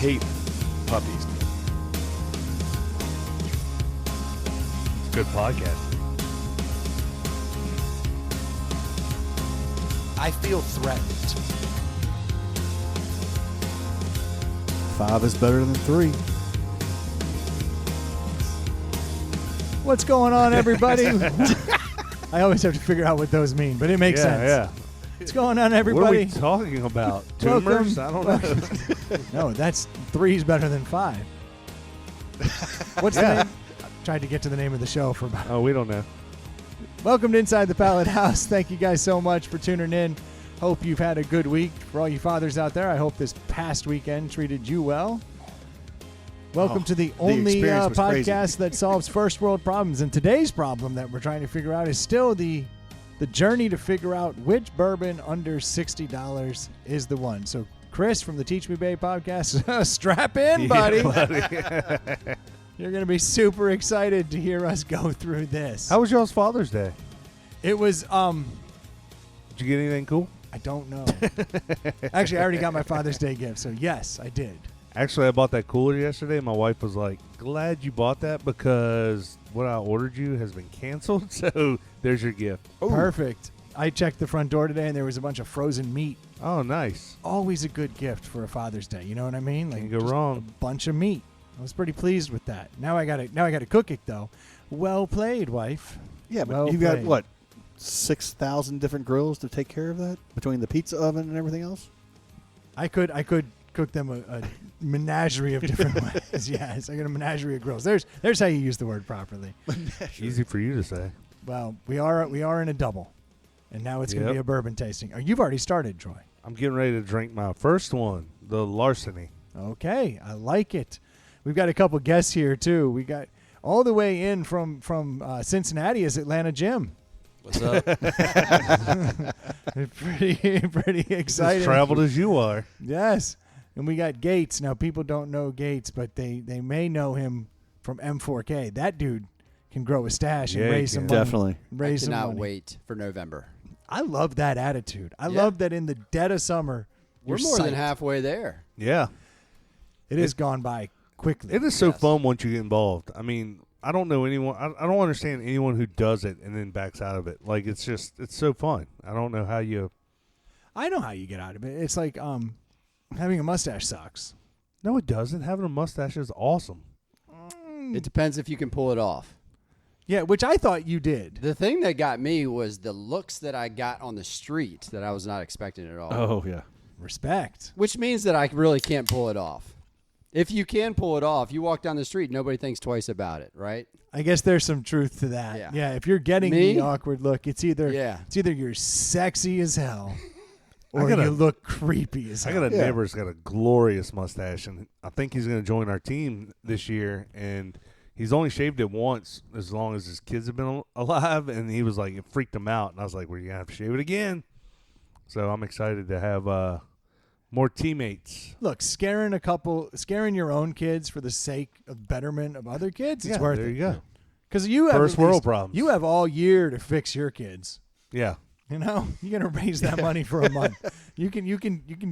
hate puppies. It's good podcast. I feel threatened. 5 is better than 3. What's going on, everybody? I always have to figure out what those mean, but it makes sense. Yeah. What's going on, What are everybody? we talking about? Tumors? I don't know. No, that's 3's better than 5. What's the name? Tried to get to the name of the show for about. Oh, we don't know. Welcome to Inside the Pallet House. Thank you guys so much for tuning in. Hope you've had a good week. For all you fathers out there, I hope this past weekend treated you well. Welcome to the only experience was podcast that solves first world problems. And today's problem that we're trying to figure out is still the journey to figure out which bourbon under $60 is the one. So, Chris from the Teach Me Babe podcast, strap in, buddy. Yeah, You're going to be super excited to hear us go through this. How was y'all's Father's Day? It was, Did you get anything cool? I don't know. Actually, I already got my Father's Day gift, so yes, I did. Actually, I bought that cooler yesterday. My wife was like, glad you bought that because what I ordered you has been canceled. So there's your gift. Perfect. I checked the front door today, and there was a bunch of frozen meat. Oh, nice. Always a good gift for a Father's Day. You know what I mean? Can't go just wrong. A bunch of meat. I was pretty pleased with that. Now I got to cook it though. Well played, wife. Yeah, but Well you've got, played. what, 6,000 different grills to take care of that? Between the pizza oven and everything else? I could cook them a menagerie of different ways. Yes, I got a menagerie of grills. There's how you use the word properly. Easy for you to say. Well, we are in a double, and now it's going to Yep. be a bourbon tasting. Oh, you've already started, Troy. I'm getting ready to drink my first one, the Larceny. Okay, I like it. We've got a couple guests here too. We got all the way in from Cincinnati is Atlanta Jim. What's up? pretty excited. As traveled as you are. Yes, and we got Gates. Now people don't know Gates, but they may know him from M4K. That dude can grow a stash and Yeah, he raise some can. money. Definitely. Raise I some cannot money. wait for November. I love that attitude. I Yeah. love that in the dead of summer, We're you're more than psyched. halfway there. Yeah. It has gone by quickly. It is so Yes. fun once you get involved. I mean, I don't know anyone. I don't understand anyone who does it and then backs out of it. Like, it's so fun. I don't know how you. I know how you get out of it. It's like having a mustache sucks. No, it doesn't. Having a mustache is awesome. It depends if you can pull it off. Yeah, which I thought you did. The thing that got me was the looks that I got on the street that I was not expecting at all. Oh, yeah. Respect. Which means that I really can't pull it off. If you can pull it off, you walk down the street, nobody thinks twice about it, right? I guess there's some truth to that. Yeah. If you're getting Me? the awkward look, it's either Yeah. you're sexy as hell or gotta- you look creepy as I hell. got a Yeah. neighbor that's got a glorious mustache, and I think he's going to join our team this year. And he's only shaved it once as long as his kids have been alive. And he was like, it freaked him out. And I was like, well, you're going to have to shave it again. So I'm excited to have more teammates. Look, scaring your own kids for the sake of betterment of other kids, it's worth there it. you go. Because you have First at world least- problems. You have all year to fix your kids. Yeah. You know, you're gonna raise that money for a month. You can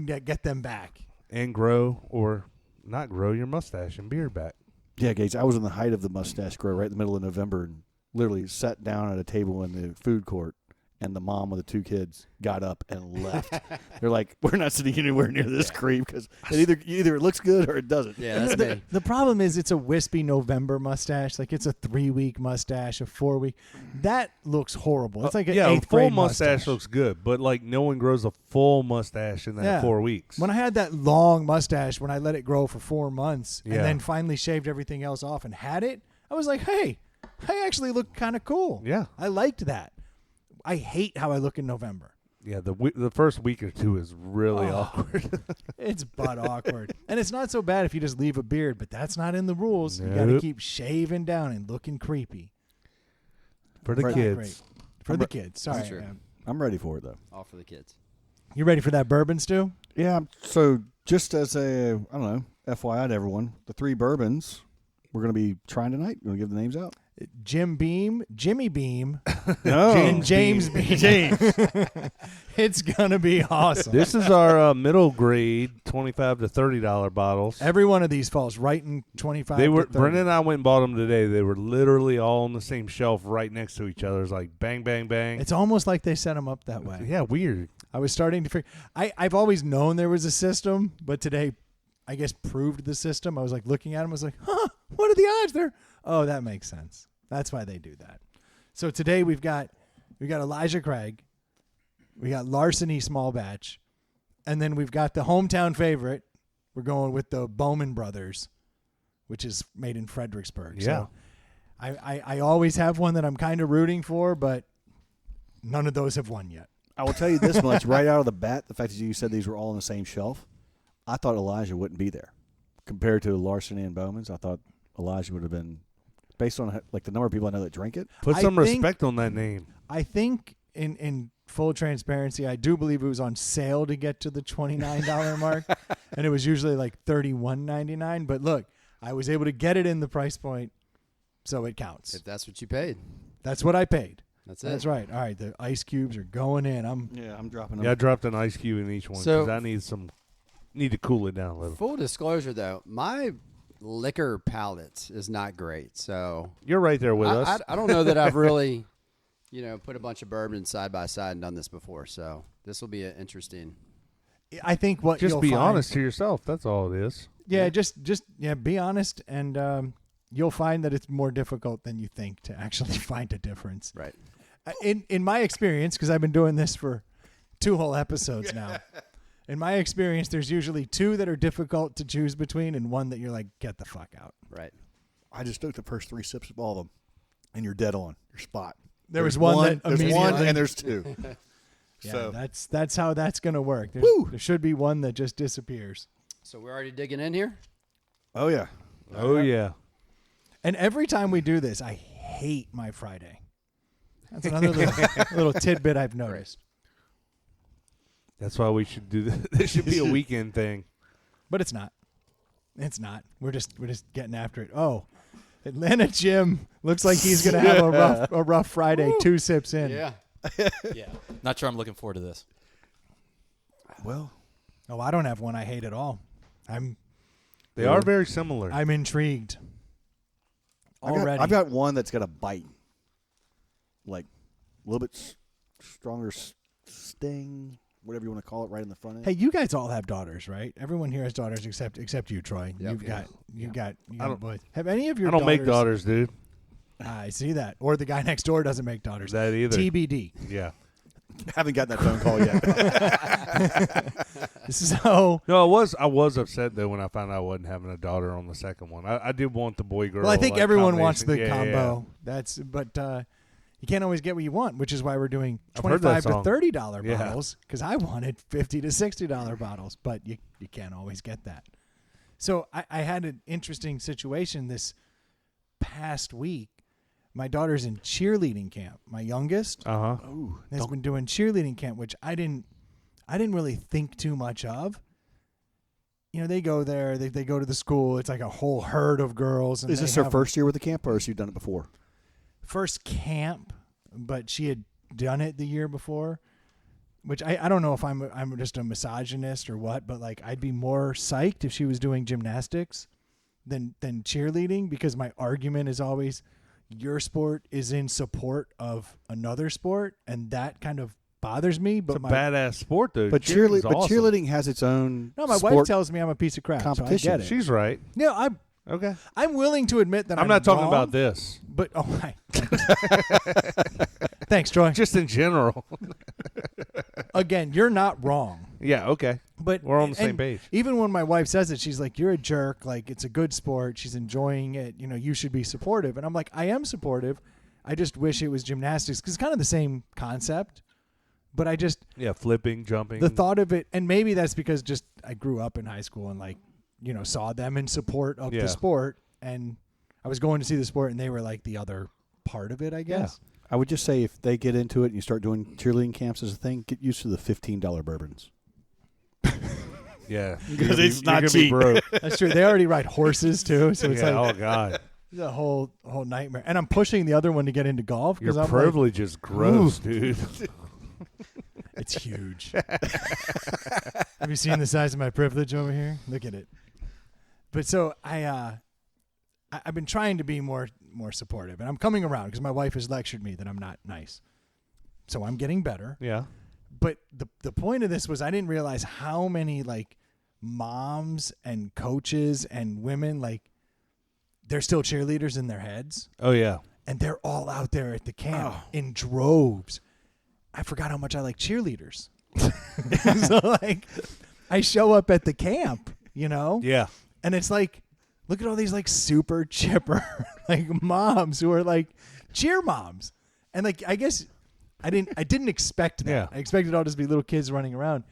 get them back. And grow or not grow your mustache and beard back. Yeah, Gates, I was in the height of the mustache grow right in the middle of November and literally sat down at a table in the food court, and the mom of the 2 kids got up and left. They're like, we're not sitting anywhere near this creep because either it looks good or it doesn't. Yeah, that's me. The problem is it's a wispy November mustache. Like it's a 3-week mustache, a 4-week. That looks horrible. It's like an a 8th full grade mustache looks good, but like no one grows a full mustache in that Yeah. 4 weeks. When I had that long mustache, when I let it grow for 4 months and Yeah. then finally shaved everything else off and had it, I was like, hey, I actually look kind of cool. Yeah. I liked that. I hate how I look in November. Yeah, the first week or two is really awkward. It's butt awkward. And it's not so bad if you just leave a beard, but that's not in the rules. You got to Nope. keep shaving down and looking creepy. For the Right. kids. Great. For the kids. Sorry. That's true. man. I'm ready for it, though. All for the kids. You ready for that bourbon, Stu? Yeah, so just as a, I don't know, FYI to everyone, the 3 bourbons we're going to be trying tonight. You want to give the names out? Jimmy Beam, No. and James Beam. James. It's gonna be awesome. This is our middle grade $25 to $30 bottles. Every one of these falls right in 25. They were to 30. Brendan and I went and bought them today. They were literally all on the same shelf right next to each other. It's like bang, bang, bang. It's almost like they set them up that way. Yeah, weird. I was starting to figure. I've always known there was a system, but today, I guess, proved the system. I was like looking at them. I was like, huh? What are the odds? Oh, that makes sense. That's why they do that. So today we got Elijah Craig, we got Larceny Small Batch, and then we've got the hometown favorite. We're going with the Bowman Brothers, which is made in Fredericksburg. Yeah. So I always have one that I'm kind of rooting for, but none of those have won yet. I will tell you this much right out of the bat: the fact that you said these were all on the same shelf, I thought Elijah wouldn't be there compared to Larceny and Bowman's. I thought Elijah would have been, based on like the number of people I know that drink it. Put I some think- respect on that name. I think in full transparency, I do believe it was on sale to get to the $29 mark, and it was usually like $31.99. But look, I was able to get it in the price point, so it counts. If that's what you paid, That's what I paid. that's it. That's right. All right, the ice cubes are going in. I'm dropping them. Yeah, I dropped an ice cube in each one So- because I need to cool it down a little. Full disclosure, though, my liquor palate is not great. So You're right there with us. I don't know that I've really, put a bunch of bourbon side by side and done this before. So this will be interesting. I think what Just you'll be find, honest to yourself. That's all it is. Yeah, just be honest, and you'll find that it's more difficult than you think to actually find a difference. Right. In my experience, because I've been doing this for 2 whole episodes now. In my experience, there's usually 2 that are difficult to choose between and 1 that you're like, get the fuck out. Right. I just took the first 3 sips of all of them, and you're dead on your spot. There was There's one that there's one, immediately- and there's 2. Yeah, So that's how that's going to work. There should be one that just disappears. So we're already digging in here. oh yeah, Oh, yeah. And every time we do this, I hate my Friday. That's another little tidbit I've noticed. That's why we should do this. This should be a weekend thing. But it's not. It's not. We're just getting after it. Oh, Atlanta Jim looks like he's going to have a rough Friday. 2 sips in. Yeah. Yeah. Not sure I'm looking forward to this. well, Oh, I don't have one I hate at all. They are very similar. I'm intrigued. Already. I've got one that's got a bite, like a little bit stronger sting, whatever you want to call it, right in the front end. Hey, you guys all have daughters, right? Everyone here has daughters except you, Troy. Yep. You've got I don't- boys. Have any of your I don't make daughters, dude. I see that. Or the guy next door doesn't make daughters. That either. TBD. Yeah. Haven't gotten that phone call yet. So, No, I was upset though when I found out I wasn't having a daughter on the second one. I did want the boy girl. well, I think like, everyone wants the combination. Yeah, combo. But you can't always get what you want, which is why we're doing I've heard that $25 to song. $30 Yeah. bottles, because I wanted $50 to $60 bottles, but you can't always get that. So I had an interesting situation this past week. My daughter's in cheerleading camp. My youngest Uh huh. has been doing cheerleading camp, which I didn't really think too much of. They go there, they go to the school. It's like a whole herd of girls. And Is this they her have first year with the camp, or has she done it before? first camp, but she had done it the year before, which I don't know if I'm just a misogynist or what, but like I'd be more psyched if she was doing gymnastics than cheerleading, because my argument is always your sport is in support of another sport, and that kind of bothers me. It's But a my badass sport, though. But Cheerleading's awesome. cheerleading has its own. no, my wife sport tells me I'm a piece of crap. So I competition. get it. She's right. Yeah, Okay. I'm willing to admit that I'm not talking wrong, about this. But thanks, Troy. Just in general. Again, you're not wrong. Yeah. Okay. But We're on the same and page. Even when my wife says it, she's like, "You're a jerk. Like, it's a good sport. She's enjoying it. You should be supportive." And I'm like, "I am supportive. I just wish it was gymnastics, because it's kind of the same concept." But I just Yeah. Flipping, jumping. the thought of it, and maybe that's because just I grew up in high school and saw them in support of Yeah. the sport, and I was going to see the sport, and they were like the other part of it, I guess. I would just say if they get into it and you start doing cheerleading camps as a thing, get used to the $15 bourbons. Yeah. Because it's not you're gonna be cheap. broke. That's true. They already ride horses too, so it's Yeah, like oh God. It's a whole nightmare. And I'm pushing the other one to get into golf because Your I'm privilege is gross, dude. it's huge. Have you seen the size of my privilege over here? Look at it. But so I've been trying to be more supportive, and I'm coming around because my wife has lectured me that I'm not nice. So I'm getting better. Yeah. But the point of this was I didn't realize how many like moms and coaches and women, like, they're still cheerleaders in their heads, Oh yeah. and they're all out there at the camp in droves. I forgot how much I like cheerleaders. So like I show up at the camp, you know? Yeah. And it's like, look at all these like super chipper like moms who are like cheer moms. And like I guess I didn't expect that. Yeah. I expected all just be little kids running around.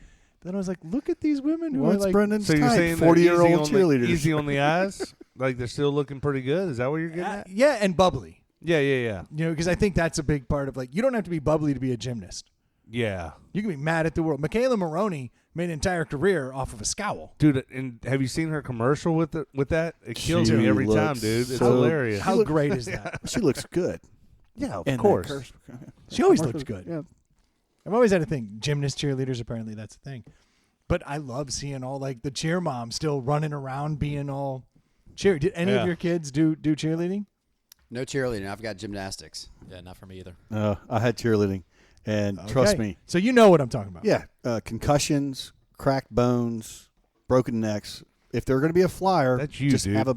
Then I was like, look at these women who are What's like Brendan's So you're type? saying 40-year-old cheerleaders. easy on the eyes? Like they're still looking pretty good? Is that what you're getting at? yeah, and bubbly. Yeah. You know, because I think that's a big part of like you don't have to be bubbly to be a gymnast. Yeah. You can be mad at the world. Michaela Maroney made an entire career off of a scowl. Dude, and have you seen her commercial with that? It kills She me every time, looks dude. It's so- hilarious. How great is that? She looks good. Yeah, of In that course. curse- She always commercial- looks good. Yeah. I've always had a thing. Gymnast cheerleaders, apparently that's a thing. But I love seeing all like the cheer moms still running around being all cheer. Did any Yeah. of your kids do cheerleading? No cheerleading. I've got gymnastics. Yeah, not for me either. I had cheerleading, and trust Okay. me, So you know what I'm talking about. yeah, concussions, cracked bones, broken necks. If they're going to be a flyer, That's you, just dude. have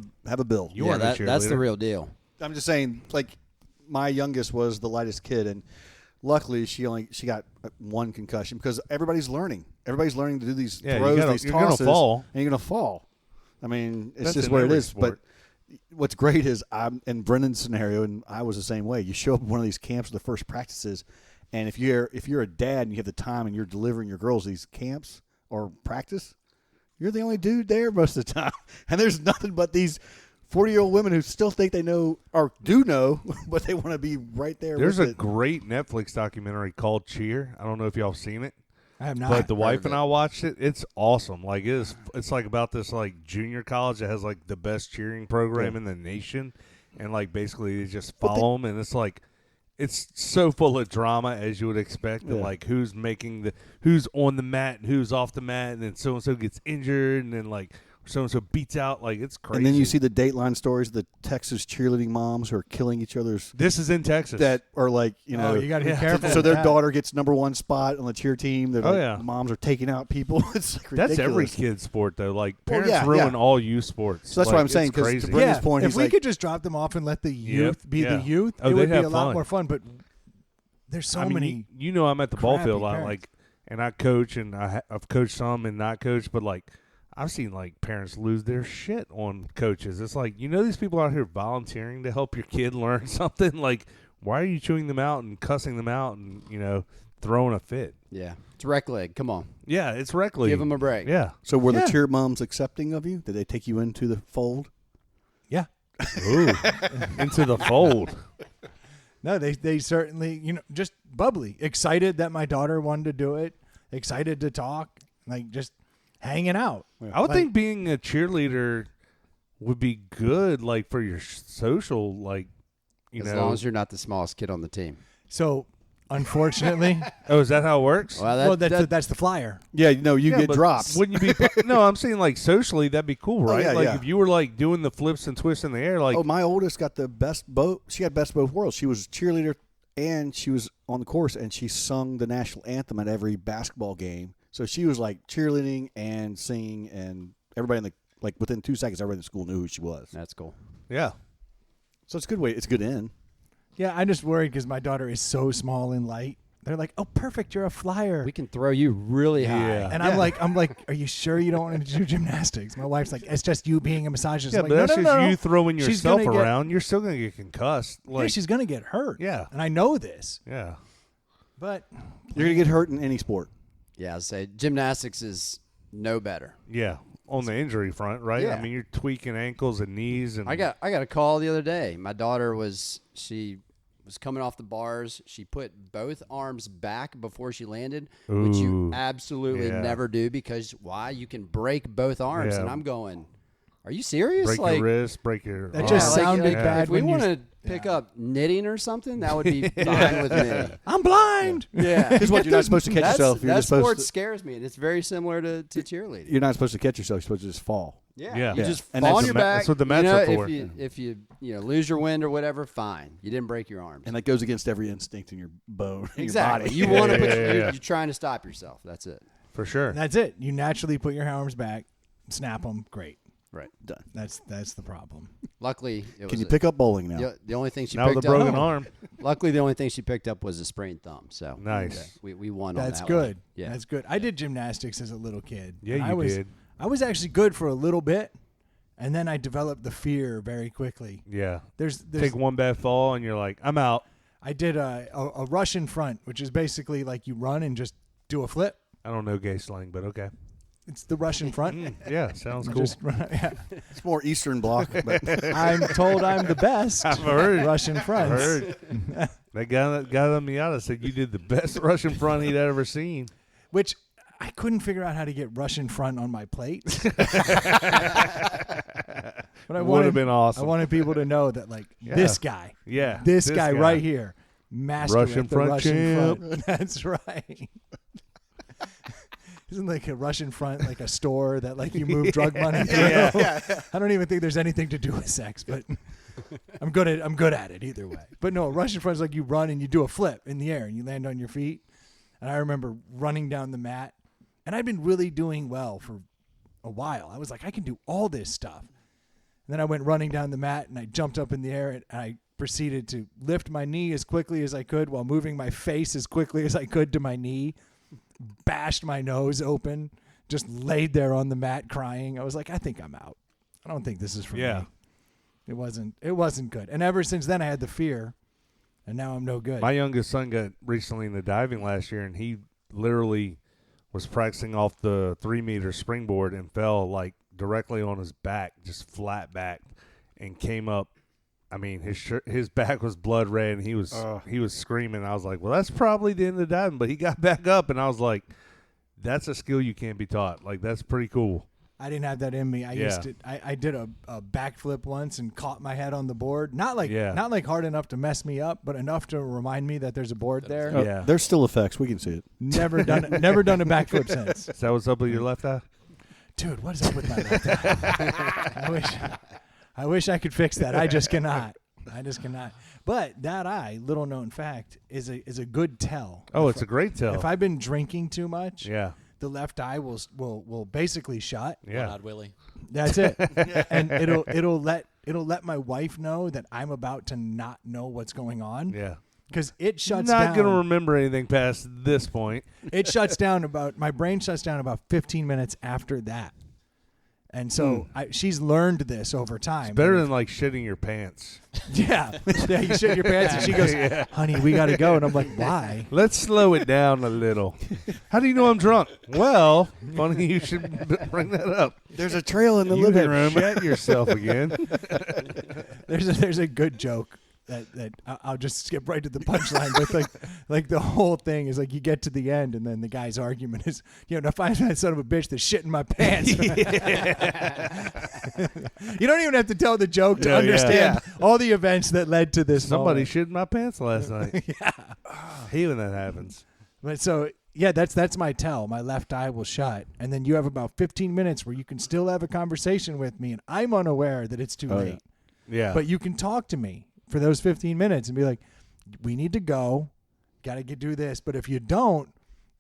a bill. You yeah, weren't a that's the cheerleader. real deal. I'm just saying, like, my youngest was the lightest kid, and luckily she got one concussion because everybody's learning. Everybody's learning to do these Yeah, throws, these you're gonna tosses, fall. and you're going to fall. I mean, it's That's just in what it every is. sport. But what's great is I'm in Brendan's scenario, and I was the same way. You show up at one of these camps for the first practices, and if you're a dad and you have the time and you're delivering your girls these camps or practice, you're the only dude there most of the time, and there's nothing but these 40-year-old women who still think they know or do know, but they want to be right there. There's with a it. great Netflix documentary called Cheer. I don't know if y'all have seen it. I have not. But the wife of and it. I watched it. It's awesome. Like it's like about this like junior college that has like the best cheering program in the nation, and like basically they just follow them, and it's like it's so full of drama as you would expect, and Yeah. like who's on the mat and who's off the mat, and then so and so gets injured, and then like so and so beats out. Like it's crazy. And then you see the Dateline stories, the Texas cheerleading moms who are killing each other's this is in Texas. that are like, you know, Oh, you got to be yeah. careful. so with their that. daughter gets number one spot on the cheer team. They're Oh, like, yeah. the moms are taking out people. It's like ridiculous. That's every kid's sport though. Like Well, parents yeah, ruin yeah. all youth sports. So that's like, what I'm saying, it's 'cause to crazy. bring- Brendan's Yeah, point, if he's we like- could just drop them off and let the youth be yeah. the youth, Oh, it would they'd be a have lot fun. more fun. But there's so I mean, many. You know, I'm at the ball crappy field a lot, parents. like, and I coach, and I've coached some and not coached, but like, I've seen like parents lose their shit on coaches. It's like, you know, these people out here volunteering to help your kid learn something. Like, why are you chewing them out and cussing them out and throwing a fit? Yeah, it's rec leg. Come on, Yeah, it's rec league. give them a break. Yeah. So were Yeah. the cheer moms accepting of you? Did they take you into the fold? Yeah. Ooh, into the fold. No, they certainly, just bubbly, excited that my daughter wanted to do it, excited to talk, like just hanging out. I would Like- think being a cheerleader would be good, like for your social, like, As long as you're not the smallest kid on the team. So, unfortunately, Oh, is that how it works? Well, that's the flyer. Yeah, no, you Yeah, get but dropped. Wouldn't you be? No, I'm saying like socially, that'd be cool, right? yeah, like yeah. if you were like doing the flips and twists in the air, like Oh, my oldest got the best both. She had best of both worlds. She was a cheerleader and she was on the course, and she sung the national anthem at every basketball game. So she was like cheerleading and singing, and everybody in the within 2 seconds, everybody in the school knew who she was. that's cool. yeah, So it's a good way. It's a good in. Yeah, I'm just worried because my daughter is so small and light. They're like, "Oh, perfect, you're a flyer." We can throw you really high. Yeah. And I'm like, "Are you sure you don't want to do gymnastics?" My wife's like, "It's just you being a misogynist." yeah, I'm but like, that's no, just no, no. you throwing She's yourself gonna get- around. You're still gonna get concussed. Yeah, Like, she's gonna get hurt. Yeah. and I know this, yeah, but You're gonna get hurt in any sport. Yeah, I'd say gymnastics is no better. yeah. On the injury front, right? Yeah. I mean, you're tweaking ankles and knees, and I got a call the other day. My daughter was coming off the bars. She put both arms back before she landed, which you Ooh. absolutely Yeah. never do because why? You can break both arms. Yeah. And I'm going, Are you serious? break like your wrist, break your That arm. just sounded Yeah. bad If we when you- want to pick up knitting or something, that would be fine with me. I'm blind. Yeah. Because what, you're not supposed to catch yourself. You're that just supposed sport to, scares me, and it's very similar to cheerleading. you're not supposed to catch yourself. You're supposed to just fall. Yeah. Yeah. You Yeah. just And fall that's on the your ma- back. that's what the you mats know, are for. If you lose your wind or whatever, fine. You didn't break your arms. And that goes against every instinct in your bone, in Exactly. your You body. want to put. Yeah. You're trying to stop yourself. That's it. For sure. And that's it. You naturally put your arms back, snap them. Great. Right. Done. That's the problem. Luckily, it was Can you pick up bowling now? the only thing she Now with picked a broken up. arm. Luckily, the only thing she picked up was a sprained thumb. So Nice. we won on That's that good. one. Yeah. That's good. I did gymnastics as a little kid. Yeah, and you I was, did. I was actually good for a little bit, and then I developed the fear very quickly. Yeah. There's Take one bad fall and you're like, I'm out. I did a Russian front, which is basically like you run and just do a flip. I don't know gay slang, but okay. It's the Russian front. Yeah, sounds You cool. just run, yeah. It's more Eastern Bloc, but I'm told I'm the best. I've heard. Russian I fronts. heard. That guy on Miata said you did the best Russian front he'd ever seen. Which I couldn't figure out how to get Russian front on my plate. But I Would wanted, have been awesome. I wanted people to know that, like, Yeah. this guy, Yeah. this guy right here, master Russian at the front Russian champ. front. That's right. Isn't like a Russian front like a store that like you move drug money through? I don't even think there's anything to do with sex, but I'm good at it either way. But no, Russian front is like you run and you do a flip in the air and you land on your feet. And I remember running down the mat, and I'd been really doing well for a while. I was like, I can do all this stuff. And then I went running down the mat and I jumped up in the air and I proceeded to lift my knee as quickly as I could while moving my face as quickly as I could to my knee, bashed my nose open, just laid there on the mat crying. I was like, I think I'm out. I don't think this is for Yeah. me. It wasn't good. And ever since then I had the fear, and now I'm no good. My youngest son got recently into diving last year, and he literally was practicing off the 3-meter springboard and fell like directly on his back, just flat backed, and came up. I mean, his back was blood red, and he was screaming. I was like, well, that's probably the end of the diving, but he got back up, and I was like, that's a skill you can't be taught. Like, that's pretty cool. I didn't have that in me. I did a backflip once and caught my head on the board. Not like hard enough to mess me up, but enough to remind me that the's a board there. Oh, Yeah. there's still effects. We can see it. Never done a backflip since. Is that what's up with your left eye? Dude, what is up with my left eye? I wish I could fix that. I just cannot. But that eye, little known fact, is a good tell. Oh, it's a great tell. If I've been drinking too much, Yeah. the left eye will basically shut. Yeah. One-eyed Willie. That's it. And it'll let my wife know that I'm about to not know what's going on. Yeah. Because it shuts Not down. going to remember anything past this point. It shuts down my brain shuts down about 15 minutes after that. And so she's learned this over time. Better than like shitting your pants. Yeah. Yeah, you shit your pants and she goes, honey, we got to go. And I'm like, why? Let's slow it down a little. How do you know I'm drunk? Well, funny you should bring that up. There's a trail in the You living have room. shat yourself again. There's a good joke that I'll just skip right to the punchline. But like the whole thing is like you get to the end and then the guy's argument is, now find that son of a bitch that's shit in my pants. You don't even have to tell the joke to Yeah, understand all the events that led to this. Somebody moment. shit in my pants last night. Yeah. I hate when that happens. But so yeah, that's my tell. My left eye will shut, and then you have about 15 minutes where you can still have a conversation with me, and I'm unaware that it's too Oh, late. Yeah. But you can talk to me for those 15 minutes and be like, "We need to go. Got to do this." But if you don't,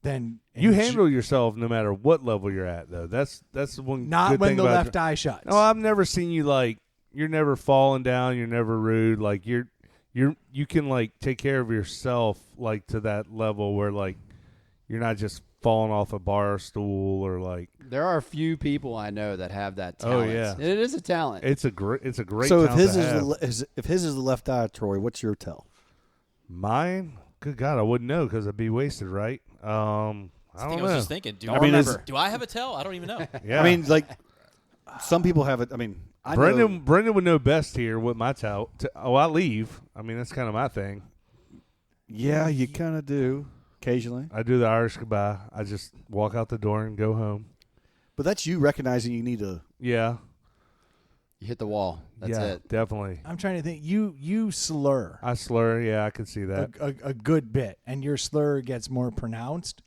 then you handle yourself no matter what level you're at, though. That's one. not good when thing the about left eye shuts. No, I've never seen you like you're never falling down. You're never rude. Like you can like take care of yourself like to that level where like you're not just falling off a bar stool or like. There are a few people I know that have that Oh, talent. yeah. It is a talent. It's a great. So if talent his to is have. if his is the left eye, Troy, what's your tell? Mine. Good God, I wouldn't know because I'd be wasted, right? I I don't think I know. was just thinking. Do I have a tell? I don't even know. Yeah. I mean, like some people have it. I mean, I know, Brendan would know best here what my tell. I leave. I mean, that's kind of my thing. yeah, you kind of do occasionally, I do the Irish goodbye. I just walk out the door and go home. but that's you recognizing you need to. Yeah. You hit the wall. That's yeah, it. definitely. I'm trying to think. You slur I slur. Yeah, I can see that. a good bit, and your slur gets more pronounced.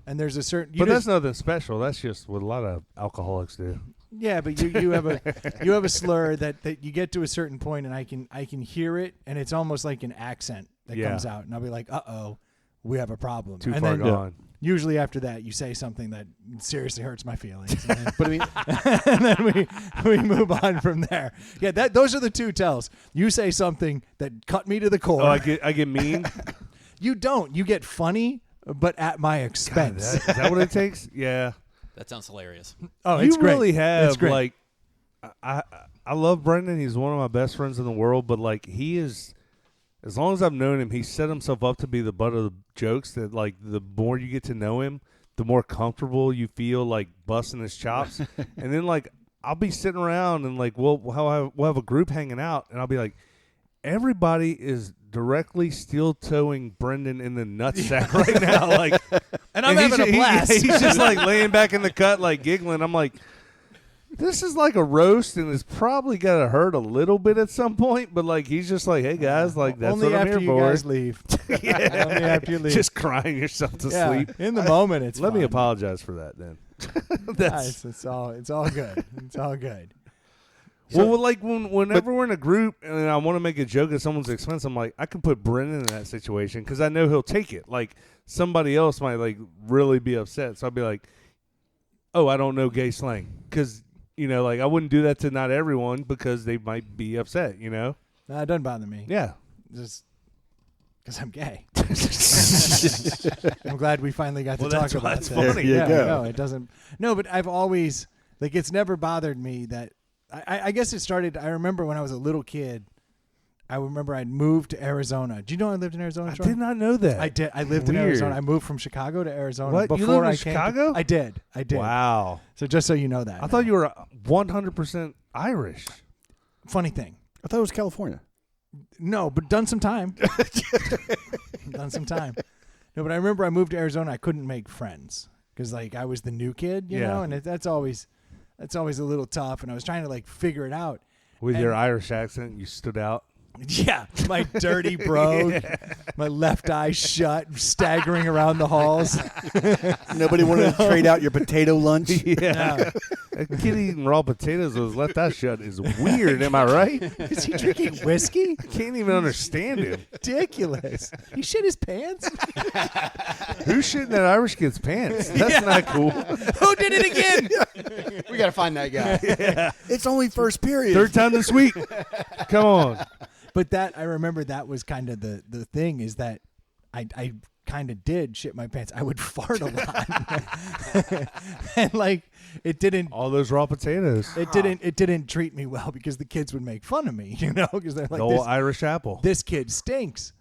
And there's a certain. But that's nothing special. That's just what a lot of alcoholics do. Yeah, but you have a slur that you get to a certain point, and I can hear it, and it's almost like an accent that comes out, and I'll be like, "Uh-oh, we have a problem." Too and far then, gone. Usually after that, you say something that seriously hurts my feelings, and then, But I mean, and then we move on from there. Yeah, those are the two tells. You say something that cut me to the core. Oh, I get mean. You don't. You get funny, but at my God, expense. is that what it takes? Yeah. That sounds hilarious. Oh, You it's great. really It's have great. like I love Brendan. He's one of my best friends in the world, but like he is, as long as I've known him, he set himself up to be the butt of the jokes. That like the more you get to know him, the more comfortable you feel like busting his chops. And then like I'll be sitting around and like we'll have a group hanging out, and I'll be like, everybody is directly steel toeing Brendan in the nutsack right now, like, And I'm having a blast. He's just like laying back in the cut, like giggling. I'm like, this is like a roast, and it's probably gonna hurt a little bit at some point. But like, he's just like, hey guys, like that's only what I'm after here you for. guys leave. Only after you leave. Just crying yourself to Yeah, sleep. in the moment, it's Let me fun. apologize for that then. That's Nice. It's all good. It's all good. well, like whenever we're in a group and I want to make a joke at someone's expense, I'm like, I can put Brendan in that situation because I know he'll take it. Like somebody else might like really be upset, so I'll be like, oh, I don't know gay slang because like I wouldn't do that to not everyone because they might be upset. No, it doesn't bother me. Yeah. Just because I'm gay. I'm glad we finally got to Well, talk that's why about it's that. funny. There you Yeah, go. no, it doesn't. No, but I've always it's never bothered me that. I guess it started. I remember when I was a little kid. I remember I'd moved to Arizona. Do you know I lived in Arizona? I Troy? did not know that. I did. I lived in Weird. Arizona. I moved from Chicago to Arizona. What? You Before lived in I came to- Chicago? I did. Wow. So just so you know that. I thought you were 100% Irish. Funny thing. I thought it was California. No, but done some time. Done some time. No, but I remember I moved to Arizona. I couldn't make friends because like I was the new kid, you Yeah. know, and that's always a little tough. And I was trying to like figure it out. With And- your Irish accent, you stood out. Yeah, my dirty brogue, my left eye shut, staggering around the halls. Nobody wanted to trade out your potato lunch. Yeah. A kid eating raw potatoes with his left eye shut is weird, am I right? Is he drinking whiskey? I can't even understand him. Ridiculous. He shit his pants? Who's shitting that Irish kid's pants? That's not cool. Who did it again? We got to find that guy. It's only first period. Third time this week. Come on. But I remember that was kind of the thing is that I kind of did shit my pants. I would fart a lot. And like it didn't All those raw potatoes. it didn't treat me well because the kids would make fun of me, because they're like The old Irish apple. this kid stinks.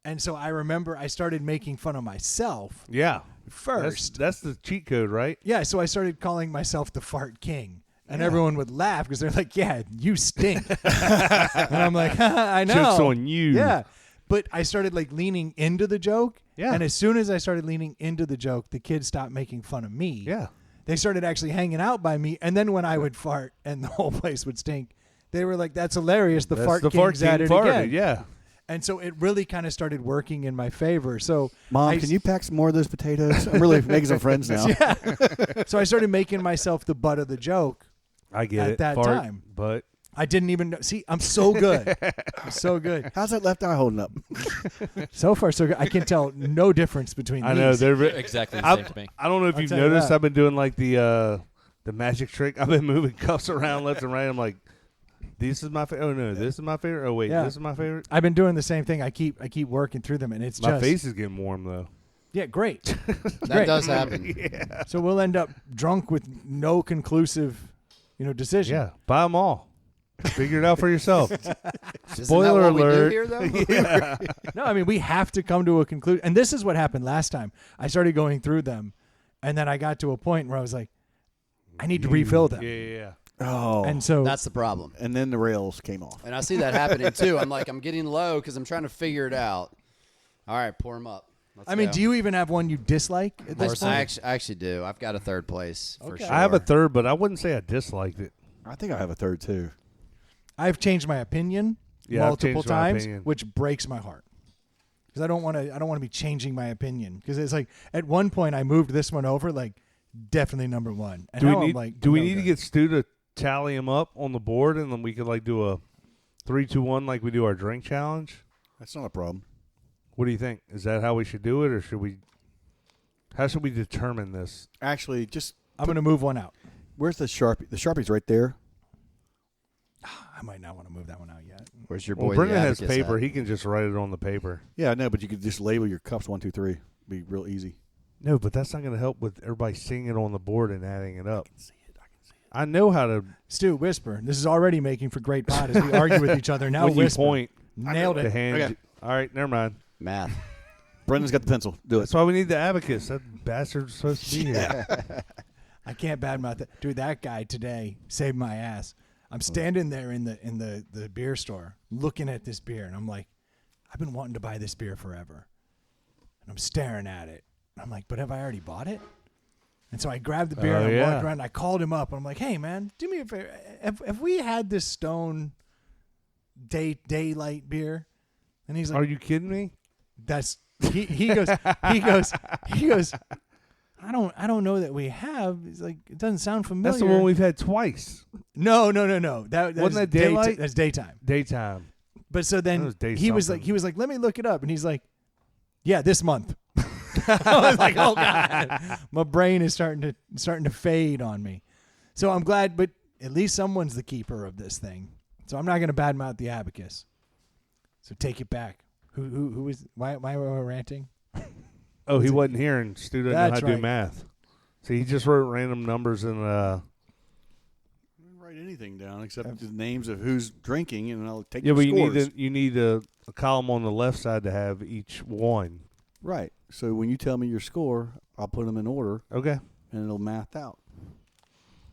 And so I remember I started making fun of myself Yeah. first. That's the cheat code, right? Yeah, so I started calling myself the fart king. And everyone would laugh because they're like, yeah, you stink. And I'm like, I know. Joke's on you. Yeah. But I started like leaning into the joke. Yeah. And as soon as I started leaning into the joke, the kids stopped making fun of me. Yeah. They started actually hanging out by me. And then when I would fart and the whole place would stink, they were like, that's hilarious. The That's fart the king's fart king at it farted, again. yeah. And so it really kind of started working in my favor. So Mom, can you pack some more of those potatoes? I'm really making some friends now. Yeah. So I started making myself the butt of the joke. I get At it. that Fart, time. But I didn't even know. See, I'm so good. I'm so good. How's that left eye holding up? So far, so good. I can tell no difference between I know these. they're Exactly the same to me. I don't know if I'll you've tell you noticed. that. I've been doing like the magic trick. I've been moving cups around left and right. I'm like, this is my favorite. Oh no, this is my favorite. Oh wait, Yeah. this is my favorite. I've been doing the same thing. I keep working through them, and it's My just face is getting warm though. yeah, great. That Great. does happen. Yeah. So we'll end up drunk with no conclusive, decision. Yeah. Buy them all. Figure it out for yourself. Isn't that Spoiler what alert. we do here, though? Yeah. No, I mean we have to come to a conclusion, and this is what happened last time. I started going through them, and then I got to a point where I was like, I need to refill them, Yeah. Oh. and so That's the problem. and then the rails came off. And I see that happening, too. I'm like, I'm getting low because I'm trying to figure it out. All right, pour them up. Let's I mean, go. do you even have one you dislike at this point? I actually do. I've got a third place for Okay. sure. I have a third, but I wouldn't say I disliked it. I think I have a third too. I've changed my opinion Yeah, I've multiple changed my times, opinion. which breaks my heart. Because I don't want to be changing my opinion. Because it's like at one point I moved this one over, like definitely number one. And Do we now need? I'm like, do we no need to good. get Stu to tally him up on the board, and then we could like do a 3, 2, 1 like we do our drink challenge? That's not a problem. What do you think? Is that how we should do it, or should we? How should we determine this? Actually, just I'm going to move one out. where's the Sharpie? The Sharpie's right there. I might not want to move that one out yet. Where's your Well, boy? Brendan the has Abacus paper. at? He can just write it on the paper. Yeah, I know, but you could just label your cups 1, 2, 3. Be real easy. No, but that's not going to help with everybody seeing it on the board and adding it up. I can see it. I know how to. Stu, whisper. This is already making for great pod as we argue with each other. Now when you whisper. point Nailed the it. hand. Okay. All right, never mind. Math. Brendan's got the pencil. Do it. That's why we need the abacus. That bastard's supposed to be here. I can't badmouth that. Dude, that guy today saved my ass. I'm standing there in the beer store looking at this beer, and I'm like, I've been wanting to buy this beer forever. And I'm staring at it. I'm like, but have I already bought it? And so I grabbed the beer Oh, and I yeah. walked around and I called him up. And I'm like, hey, man, do me a favor. Have we had this Stone Daylight beer? And he's like, Are you kidding me? that's he goes I don't know that we have. He's like, it doesn't sound familiar. That's the one we've had twice. No. That Wasn't that daylight? That's daytime. Daytime. But so That then was day he was something. like, let me look it up, and he's like, yeah, this month. I was like, oh god, my brain is starting to fade on me. So I'm glad, but at least someone's the keeper of this thing. So I'm not going to badmouth the abacus. So take it back. Who is why am I ranting? Oh, he wasn't here, and Stu doesn't know how That's to do right. math. See, he just wrote random numbers in. I didn't write anything down except the names of who's drinking, and I'll take Yeah, your but scores. you need a column on the left side to have each one. Right. So when you tell me your score, I'll put them in order, Okay, and it'll math out.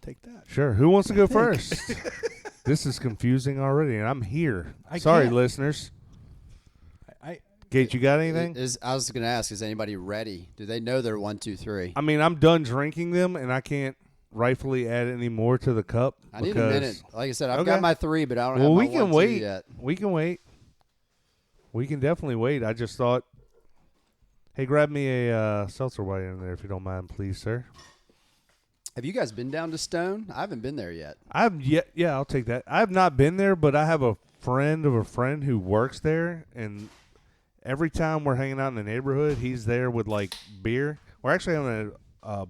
Take that. sure. Who wants to go first? This is confusing already, and I'm here. I Sorry, can't. listeners. I Gage, you got anything? I was going to ask, is anybody ready? Do they know they're 1, 2, 3? I mean, I'm done drinking them, and I can't rightfully add any more to the cup. I need a because- minute. Like I said, I've Okay. got my 3, but I don't Well, have my we can 1, 2 wait. yet. We can wait. We can definitely wait. I just thought, hey, grab me a seltzer while you're in there, if you don't mind, please, sir. Have you guys been down to Stone? I haven't been there yet. I've yet, yeah, I'll take that. I have not been there, but I have a friend of a friend who works there, and every time we're hanging out in the neighborhood, he's there with like beer. We're actually having a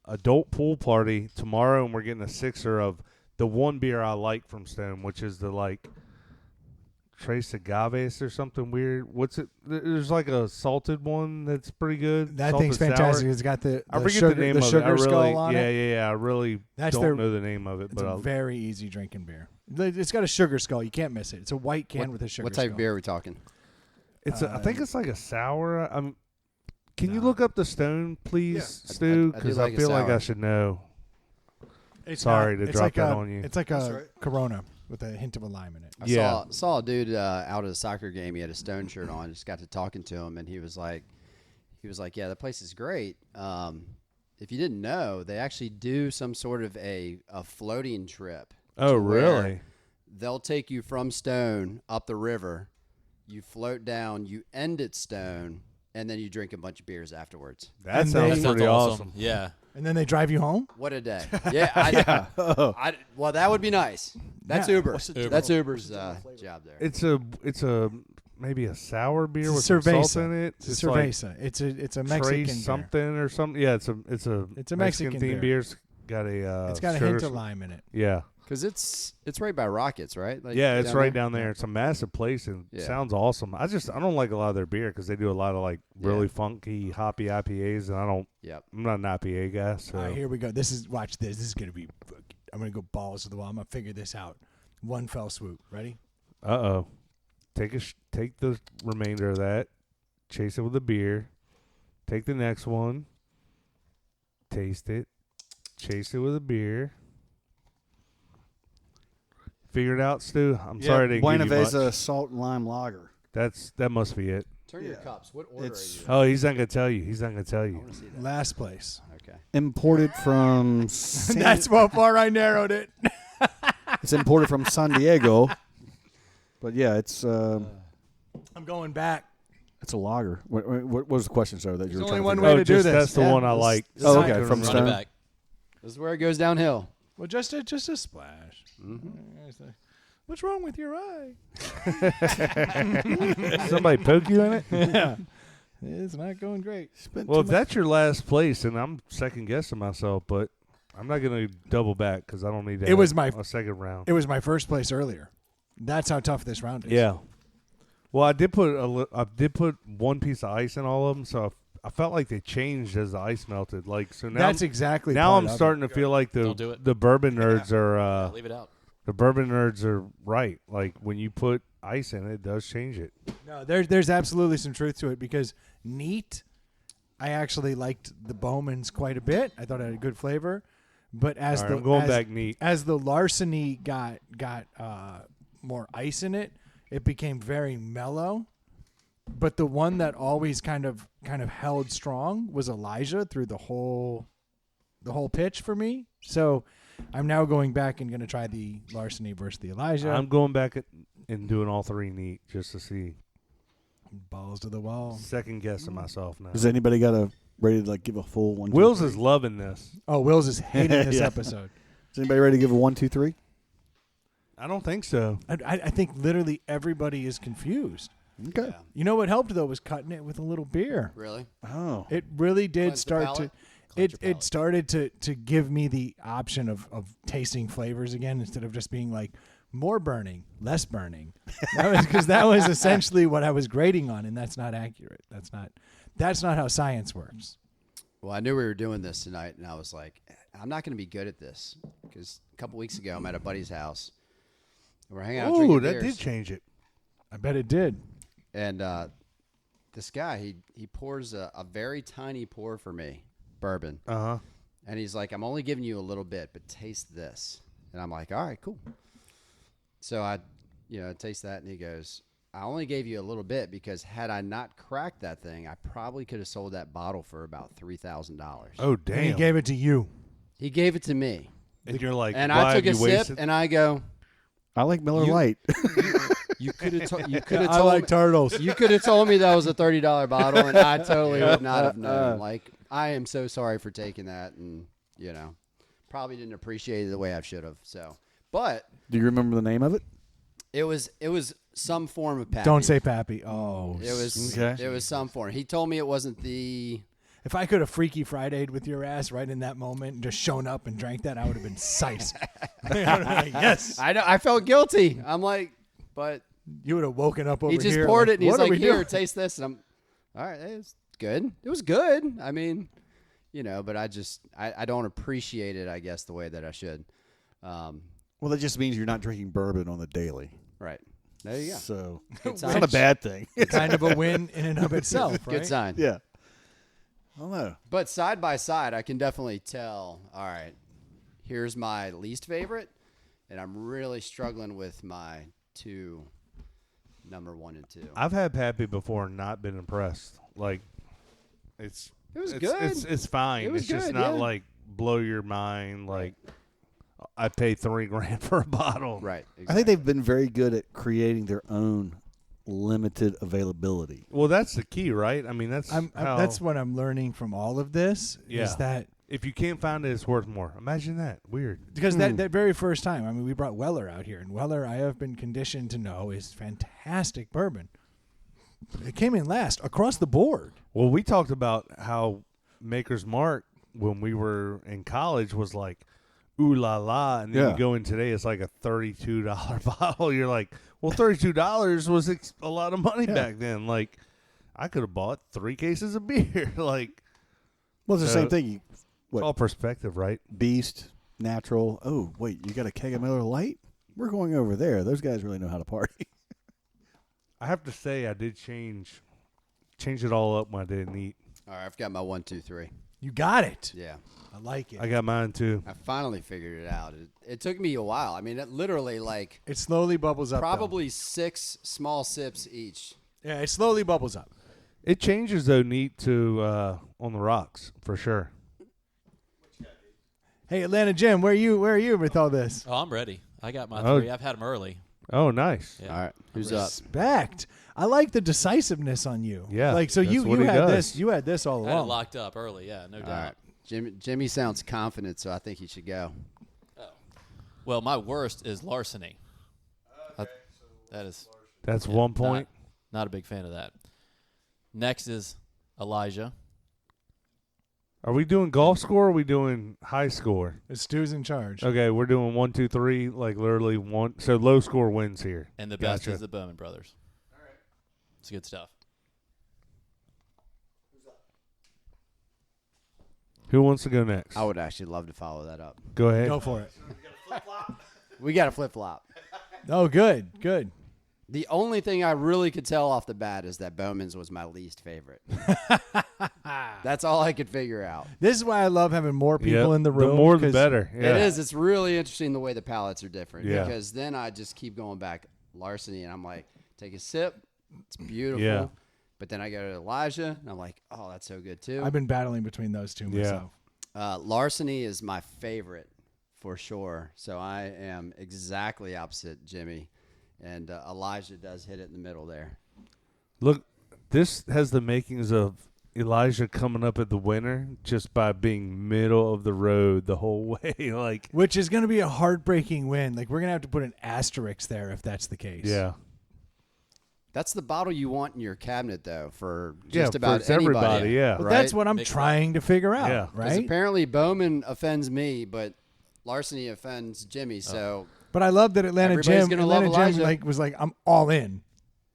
adult pool party tomorrow, and we're getting a sixer of the one beer I like from Stone, which is the like Tres Agaves or something weird. What's it? There's like a salted one that's pretty good. that salted thing's sour. fantastic. It's got the I forget sugar, the name the of sugar it. I skull really, on yeah, it. yeah. I really That's don't their- know the name of it, It's but a I'll, very easy drinking beer. It's got a sugar skull. You can't miss it. It's a white can with a sugar What type skull. of beer are we talking? it's. I think it's like a sour. Can you No. look up the Stone, please, Yeah. Stu? I do Because like I a feel like I sour. should know. It's Sorry to it's drop like that a, on you. It's like That's a right. Corona with a hint of a lime in it. I Yeah. saw a dude out at a soccer game. He had a Stone shirt on. Just got to talking to him, and he was like, yeah, that place is great. If you didn't know, they actually do some sort of a floating trip. Oh, to where really? They'll take you from Stone up the river. You float down. You end at Stone, and then you drink a bunch of beers afterwards. That And sounds they- That pretty sounds awesome. Yeah. And then they drive you home? What a day! Yeah, well, that would be nice. That's Yeah. Uber. What's the That's Uber's job there. It's a maybe a sour beer It's with a some salt cerveza. in it. It's a cerveza. It's a Mexican Trace beer. something or something. Yeah, it's a It's a Mexican themed beer. beer. It's got a It's got a sugar hint of s- lime in it. Yeah, Because it's right by Rockets, right? Like, yeah, it's right there? down there. It's a massive place and Yeah. sounds awesome. I don't like a lot of their beer because they do a lot of like really Yeah. funky hoppy IPAs, and Yep. I'm not an IPA guy. So All right, here we go. Watch this. This is going to be, I'm going to go balls to the wall. I'm going to figure this out. One fell swoop. Ready? take the remainder of that, chase it with a beer, take the next one, taste it, chase it with a beer. Figure it out, Stu. I'm sorry to Buena give you Vesa much. salt and lime lager. That must be it. Turn your Yeah. cups. What order It's- are you in? Oh, he's not gonna tell you. He's not gonna tell I you. want to see that. Last place. Okay. Imported from That's how far I narrowed it. It's imported from San Diego. But yeah, it's I'm going back. it's a lager. What was the question, sir? That you There's were only trying one to way to do this. That's the Yeah. one I like. Oh, Sign- okay, Couldn't from Run remember. it Stone. back. This is where it goes downhill. Well, just a splash. What's wrong with your eye? Somebody poke you in it? Yeah. It's not going great. Well, if that's your last place, and I'm second guessing myself, but I'm not going to double back because I don't need to. It was a second round. It was my first place earlier. That's how tough this round is. Yeah. Well, I did put one piece of ice in all of them, so I felt like they changed as the ice melted. Like so now. That's exactly. Now part I'm of starting to feel like Don't do it. the bourbon nerds are Leave it out. the bourbon nerds are right. Like when you put ice in it, it does change it. No, there's absolutely some truth to it because neat. I actually liked the Bowman's quite a bit. I thought it had a good flavor, but as All right, I'm going back neat. As the larceny got more ice in it, it became very mellow. But the one that always kind of held strong was Elijah through the whole pitch for me. So I'm now going back and going to try the larceny versus the Elijah. I'm going back and doing all three neat just to see. Balls to the wall. Second guessing myself now. Has anybody got a ready to like give a full 1, 2, Wills 3? is loving this. Oh, Wills is hating this Yeah. episode. Is anybody ready to give a 1, 2, 3? I don't think so. I think literally everybody is confused. Okay. Yeah. You know what helped though was cutting it with a little beer. Really? Oh. It really did Cleanse the start palate? to. Cleanse your It palate. started to give me the option of tasting flavors again instead of just being like more burning, less burning. Because that was essentially what I was grading on, and that's not accurate. That's not how science works. Well, I knew we were doing this tonight, and I was like, I'm not going to be good at this because a couple weeks ago I'm at a buddy's house. And we're hanging out Ooh, drinking that beers. did change it. I bet it did. And this guy, he pours a very tiny pour for me, bourbon. Uh-huh. And he's like, I'm only giving you a little bit, but taste this. And I'm like, all right, cool. So I taste that, and he goes, I only gave you a little bit because had I not cracked that thing, I probably could have sold that bottle for about $3,000. Oh, And he damn. gave it to you. He gave it to me. And you're like, And why I took have a you sip, wasted? and I go, I like Miller You- Lite. you could have told I like me. turtles. You could have told me that was a $30 bottle, and I totally would not have known. Like, I am so sorry for taking that, and probably didn't appreciate it the way I should have. So, but Do you remember the name of it? it was some form of pappy. Don't say Pappy. Oh, It was Okay. It was some form. He told me it wasn't the. if I could have Freaky Friday'd with your ass right in that moment and just shown up and drank that, I would have been psyched. I would've been like, yes. I know. I felt guilty. I'm like, but You would have woken up over he just here. poured like, it, and he's what are like, we "Here, doing?" taste this." And I'm, all right, it's good. It was good. I mean, but I don't appreciate it, I guess, the way that I should. Well, that just means you're not drinking bourbon on the daily. Right. There you go. So Good it's sign. not a bad thing. Kind of a win in and of itself, right? Good sign. Yeah. I don't know. But side by side, I can definitely tell, all right, here's my least favorite, and I'm really struggling with my two, number 1 and 2. I've had Pappy before and not been impressed. Like, It was it's, good. It's fine. It was it's just good, not yeah. like blow your mind. Like, I paid $3,000 for a bottle. Right. Exactly. I think they've been very good at creating their own limited availability. Well, that's the key, right? I mean, that's That's what I'm learning from all of this. Yeah. Is that if you can't find it, it's worth more. Imagine that. Weird. because that very first time, I mean, we brought Weller out here, and Weller, I have been conditioned to know, is fantastic bourbon. It came in last across the board. Well, we talked about how Maker's Mark when we were in college was like, ooh la la, and then Yeah. you go in today, it's like a $32 bottle. You're like, well, $32 was a lot of money back then. Like, I could have bought 3 cases of beer. Like, Well, it's the So- same thing. You, it's all perspective, right? Beast, natural. Oh, wait, you got a keg of Miller Lite? We're going over there. Those guys really know how to party. I have to say, I did change it all up when I didn't eat. All right, I've got my 1, 2, 3. You got it. Yeah. I like it. I got mine too. I finally figured it out. It took me a while. I mean, it literally like It slowly bubbles up. though. probably 6 small sips each. Yeah, it slowly bubbles up. It changes though neat to on the rocks for sure. Hey, Atlanta Jim, where are you with all this? Oh, I'm ready. I got my Oh. 3. I've had them early. Oh, nice. Yeah. All right, who's up? Respect. I like the decisiveness on you. Yeah, Like so that's you what he had does. this. You had this all I had it along. locked up early. Yeah, no All doubt. right, Jimmy sounds confident, so I think he should go. Well, my worst is larceny. That is That's yeah, 1 point. Not a big fan of that. Next is Elijah. Are we doing golf score or are we doing high score? Stu's in charge. Okay, we're doing 1, 2, 3, like literally one. So low score wins here. And the best Gotcha. is the Bowman brothers. All right. It's good stuff. Who wants to go next? I would actually love to follow that up. Go ahead. Go for it. We got a flip flop. Oh, good. Good. The only thing I really could tell off the bat is that Bowman's was my least favorite. That's all I could figure out. This is why I love having more people Yep. in the room. The more the 'cause better. Yeah. It is. It's really interesting the way the palates are different. Yeah. Because then I just keep going back larceny, and I'm like, take a sip. It's beautiful. Yeah. But then I go to Elijah, and I'm like, oh, that's so good too. I've been battling between those two Yeah. myself. Larceny is my favorite for sure. So I am exactly opposite Jimmy. And Elijah does hit it in the middle there. Look, this has the makings of Elijah coming up at the winner just by being middle of the road the whole way. Like, Which is going to be a heartbreaking win. Like, we're going to have to put an asterisk there if that's the case. yeah. That's the bottle you want in your cabinet, though, for Yeah, just for about everybody, anybody. yeah. Well, Right? that's what I'm Big trying to figure out, Yeah. 'Cause right? apparently Bowman offends me, but larceny offends Jimmy. So But I love that Atlanta Everybody's Jim, gonna love Atlanta Jim Elijah. was like, I'm all in,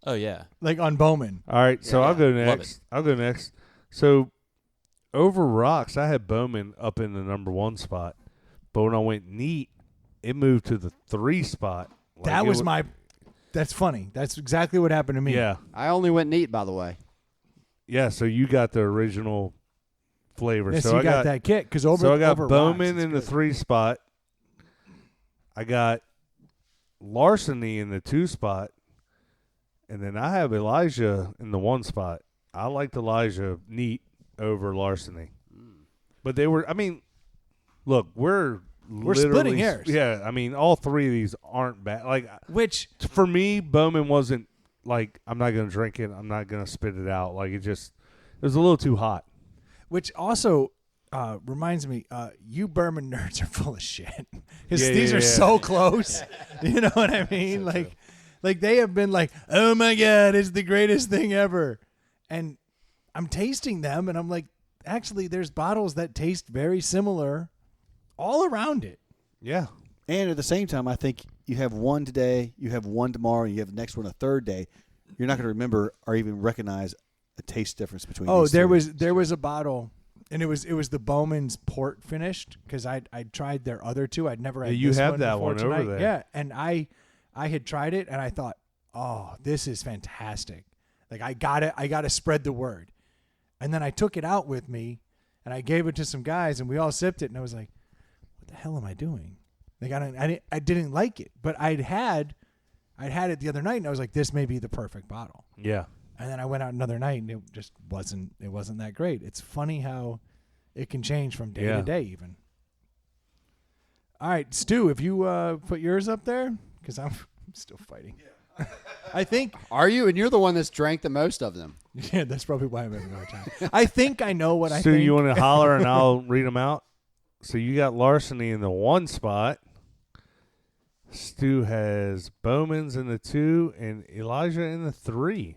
Oh, yeah. like on Bowman. All right, so Yeah. I'll go Love next. I'll go next. So over rocks, I had Bowman up in the number 1 spot, but when I went neat, it moved to the 3 spot. Like, That it was wa- my. That's funny. That's exactly what happened to me. Yeah, I only went neat, by the way. yeah. So you got the original flavor. Yes, so you I got that kick because over. So I got over Bowman rocks, in the it's good. 3 spot. I got larceny in the 2 spot, and then I have Elijah in the 1 spot. I liked Elijah neat over larceny, but they were. I mean, look, we're splitting literally- hairs. Yeah, I mean, all 3 of these aren't bad. Like Which for me, Bowman wasn't like I'm not gonna drink it. I'm not gonna spit it out. Like it was a little too hot. Which also reminds me, you Bourbon nerds are full of shit because Yeah, these yeah, are yeah. so close. You know what I mean? Like they have been like, oh my god, it's the greatest thing ever, and I'm tasting them, and I'm like, actually, there's bottles that taste very similar, all around it. Yeah, And at the same time, I think you have one today, you have one tomorrow, and you have the next one a third day. You're not going to remember or even recognize a taste difference between. Oh, these there three. was a bottle, and it was the Bowman's port finished because I tried their other two. I'd never had. Yeah, you this have one that before one over tonight. there. Yeah, and I had tried it, and I thought, oh, this is fantastic. Like I got to spread the word, and then I took it out with me, and I gave it to some guys, and we all sipped it, and I was like, what the hell am I doing? Like I didn't like it, but I'd had it the other night, and I was like, this may be the perfect bottle. yeah. And then I went out another night, and it just wasn't that great. It's funny how it can change from day Yeah. to day, even. All right, Stu, if you put yours up there, because I'm still fighting. I think, Are you? And you're the one that's drank the most of them. yeah, that's probably why I'm having a hard time. I think I know what I So think. you want to holler and I'll read them out? So you got larceny in the 1 spot. Stu has Bowman's in the 2 and Elijah in the 3.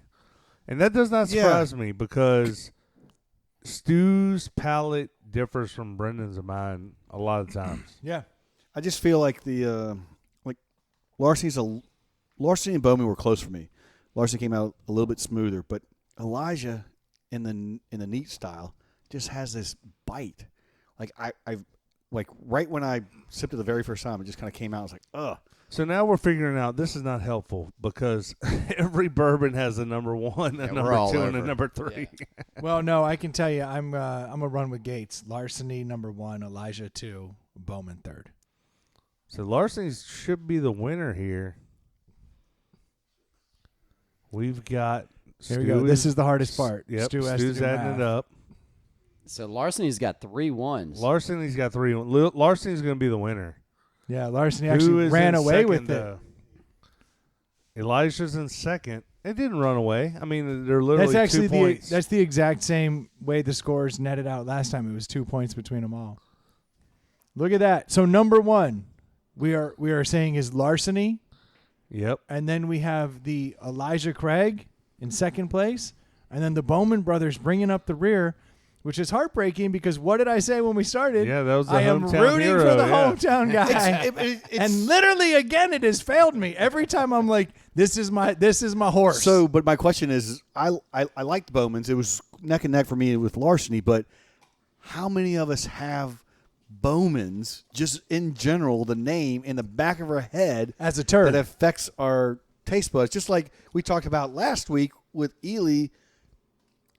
And that does not Yeah. surprise me because Stu's palate differs from Brendan's and mine a lot of times. Yeah. I just feel like the Larceny and Bowman were close for me. Larceny came out a little bit smoother, but Elijah in the neat style just has this bite. Like I like right when I sipped it the very first time, it just kind of came out. I was like, ugh. So now we're figuring out this is not helpful because every bourbon has a number 1, a Yeah, we're number all 2, and a over. number 3. Well, no, I can tell you, I'm a run with Gates. Larceny number 1, Elijah 2, Bowman 3rd. So Larceny should be the winner here. We've got Here we go. This is the hardest part. Yep, Stu has to Stu's do adding math. it up. So Larceny's got 3 1s. Larceny's got 3. Larceny's going to be the winner. Yeah, Larceny Who actually is ran in away with second, it. Elijah's in second. It didn't run away. I mean, they're literally That's actually 2 points. that's the exact same way the scores netted out last time. It was 2 points between them all. Look at that. So number 1, we are saying is Larceny, Yep. and then we have the Elijah Craig in second place, and then the Bowman brothers bringing up the rear, which is heartbreaking because what did I say when we started? Yeah, that was the I am hometown rooting hero, for the yeah. hometown guy. And literally again it has failed me. Every time I'm like, this is my horse. So, but my question is, I liked Bowman's. It was neck and neck for me with Larceny, but how many of us have Bowman's just in general, the name in the back of our head as a turd. that affects our taste buds? Just like we talked about last week with Ely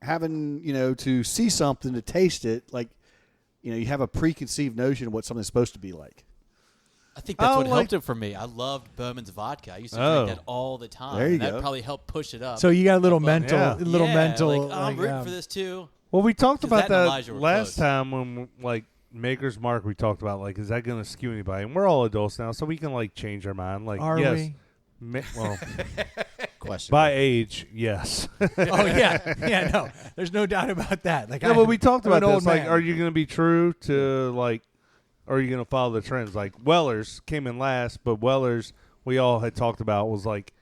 having, to see something, to taste it, like, you have a preconceived notion of what something's supposed to be like. I think that's what like- helped it for me. I loved Bowman's vodka. I used to Oh. drink that all the time. There you and go. That probably helped push it up. So you got a little But- mental, Yeah. Like, I'm like, rooting yeah. for this too. Well, we talked 'Cause about that and that Elijah were last close. time when, like, Maker's Mark, we talked about, like, is that going to skew anybody? And we're all adults now, so we can, like, change our mind. Like, Are yes. we? Well, Question. by age, yes. Oh yeah, no, there's no doubt about that. Like, No, but we talked I'm about an this. old Like, man. are you going to be true to, like, or are you going to follow the trends? Like, Weller's came in last, but Weller's, we all had talked about, was like,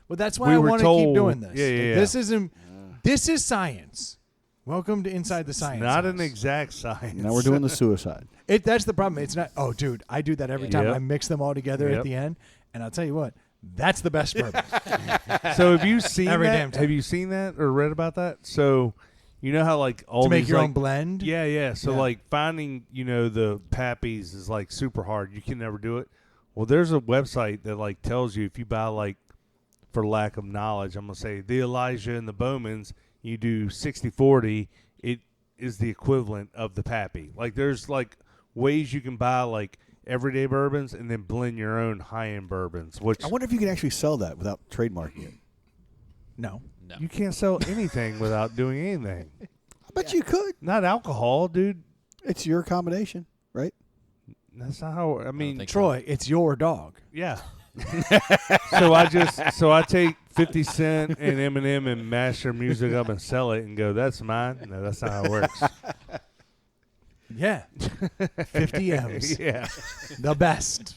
Well, that's why we I were want to keep told- doing this. Yeah, yeah, Like, yeah. This is science. Welcome to Inside the Science. not House. an exact science. Now we're doing the suicide. That's the problem. It's not. Oh, dude, I do that every time. Yep. I mix them all together at Yep. the end, and I'll tell you what, that's the best bourbon. So have you seen Every that? damn time. Have you seen that or read about that? So you know how like all to make these, your like, own blend. Yeah, yeah. So Yeah. like finding, the pappies is like super hard. You can never do it. Well, there's a website that like tells you if you buy like, for lack of knowledge, I'm gonna say the Elijah and the Bowmans, you do 60-40, it is the equivalent of the pappy. Like there's like ways you can buy like everyday bourbons and then blend your own high-end bourbons, which I wonder if you can actually sell that without trademarking it. No. No. you can't sell anything without doing anything. I bet you could. Not alcohol, dude. It's your combination, right? That's not how. I mean, think Troy, it's your dog. yeah. so I take 50 Cent and Eminem and mash their music up and sell it and go, that's mine. No, that's not how it works. Yeah. 50 M's. Yeah. The best.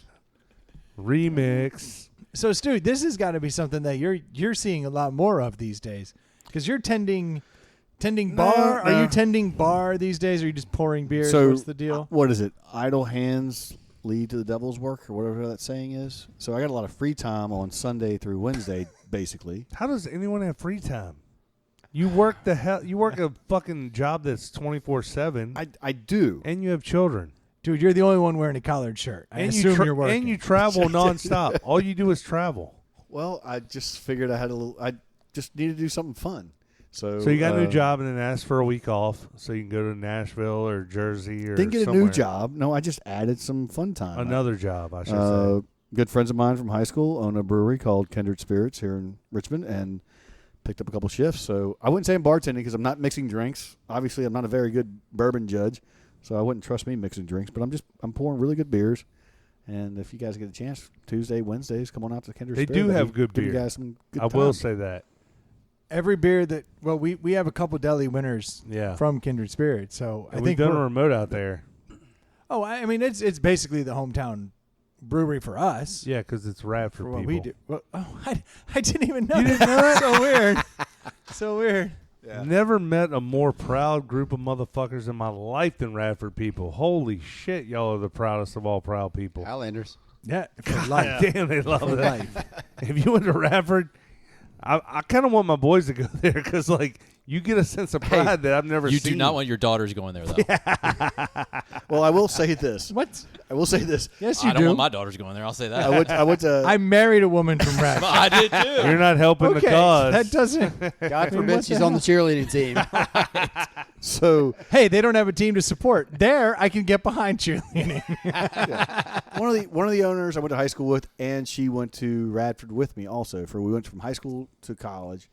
Remix. So, Stu, this has got to be something that you're seeing a lot more of these days, because you're tending bar. Are no. you tending bar these days? Or are you just pouring beers? So What's the deal? What is it? Idle hands lead to the devil's work, or whatever that saying is. So I got a lot of free time on Sunday through Wednesday, basically. How does anyone have free time? You work a fucking job that's 24/7 I do. and you have children. Dude, you're the only one wearing a collared shirt. I And assume you're working. And you travel nonstop. All you do is travel. Well, I just figured I just need to do something fun. So So you got a new job and then asked for a week off so you can go to Nashville or Jersey or Didn't get somewhere. a new job. No, I just added some fun time. Another job, I should say. Good friends of mine from high school own a brewery called Kindred Spirits here in Richmond, and picked up a couple shifts. So I wouldn't say I'm bartending because I'm not mixing drinks. Obviously, I'm not a very good bourbon judge, so I wouldn't trust me mixing drinks. But I'm pouring really good beers. And if you guys get a chance, Tuesday, Wednesdays, come on out to Kindred They Spirit. do I'll have good give beer. you guys some good I will time. say that. Every beer that we have a couple deli winners Yeah. from Kindred Spirits. So And I we've think done a we're- remote out there. Oh, I mean it's basically the hometown brewery for us. Yeah, because it's Radford For what people. we do. Well, I didn't even know. You didn't know that? So weird. So weird. Never met a more proud group of motherfuckers in my life than Radford people. Holy shit, y'all are the proudest of all proud people. Highlanders. Yeah, for God life. damn, they love For that. life. If you went to Radford, I kind of want my boys to go there because, like, you get a sense of pride that I've never You seen. do not want your daughters going there, though. Well, I will say this. What? I will say this. Yes, you I don't do. want my daughters going there. I'll say that. I went to. I married a woman from Radford. I did too. You're not helping the Okay, cause. that doesn't. God what forbid the she's on the cheerleading team. so Hey, they don't have a team to support. There, I can get behind cheerleading. one of the owners I went to high school with, and she went to Radford with me also. We went from high school to college.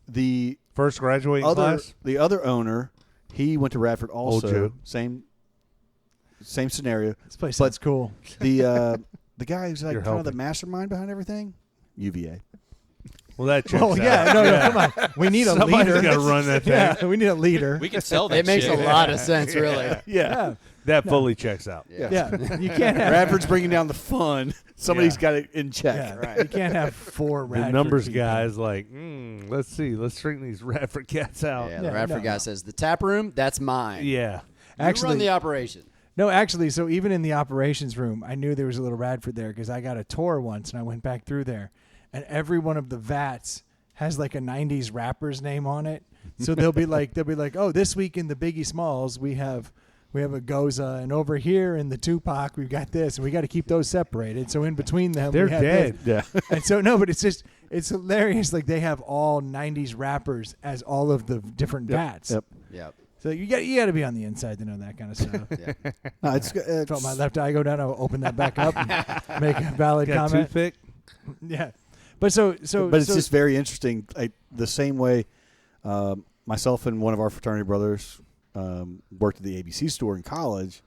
The First graduating other class? the other owner, he went to Radford also. Joe. Same. same scenario. This place sounds cool. The guy who's like You're kind of the helping. mastermind behind everything, UVA. Well, that checks Oh out. yeah, no, come on. We need a Somebody's leader. got to run that thing. Yeah, we need a leader. We can sell that It makes shit. a lot of sense, really. Yeah, That fully checks out. yeah. You can't have. Radford's bringing down the fun. Somebody's Yeah. got it in check. Yeah, Right. you can't have 4 The Radford numbers people. guys like, let's see, let's straighten these Radford cats out. Yeah, Yeah, the Radford no, guy no. says, the tap room, that's mine. Yeah. You run Actually, the operation. no, actually, so even in the operations room, I knew there was a little Radford there because I got a tour once and I went back through there, and every one of the vats has like a '90s rapper's name on it. So they'll be like, oh, this week in the Biggie Smalls we have a Goza, and over here in the Tupac we've got this, and we got to keep those separated. So in between them, They're we had dead. this. Yeah. And so no, but it's hilarious. Like they have all '90s rappers as all of the different vats. Yep. Yep. So you got to be on the inside to know that kind of stuff. Yeah. No, it's Felt my left eye go down. I'll open that back up and make a valid Got comment. toothpick? Yeah, but so but it's just very interesting. The same way myself and one of our fraternity brothers worked at the ABC store in college,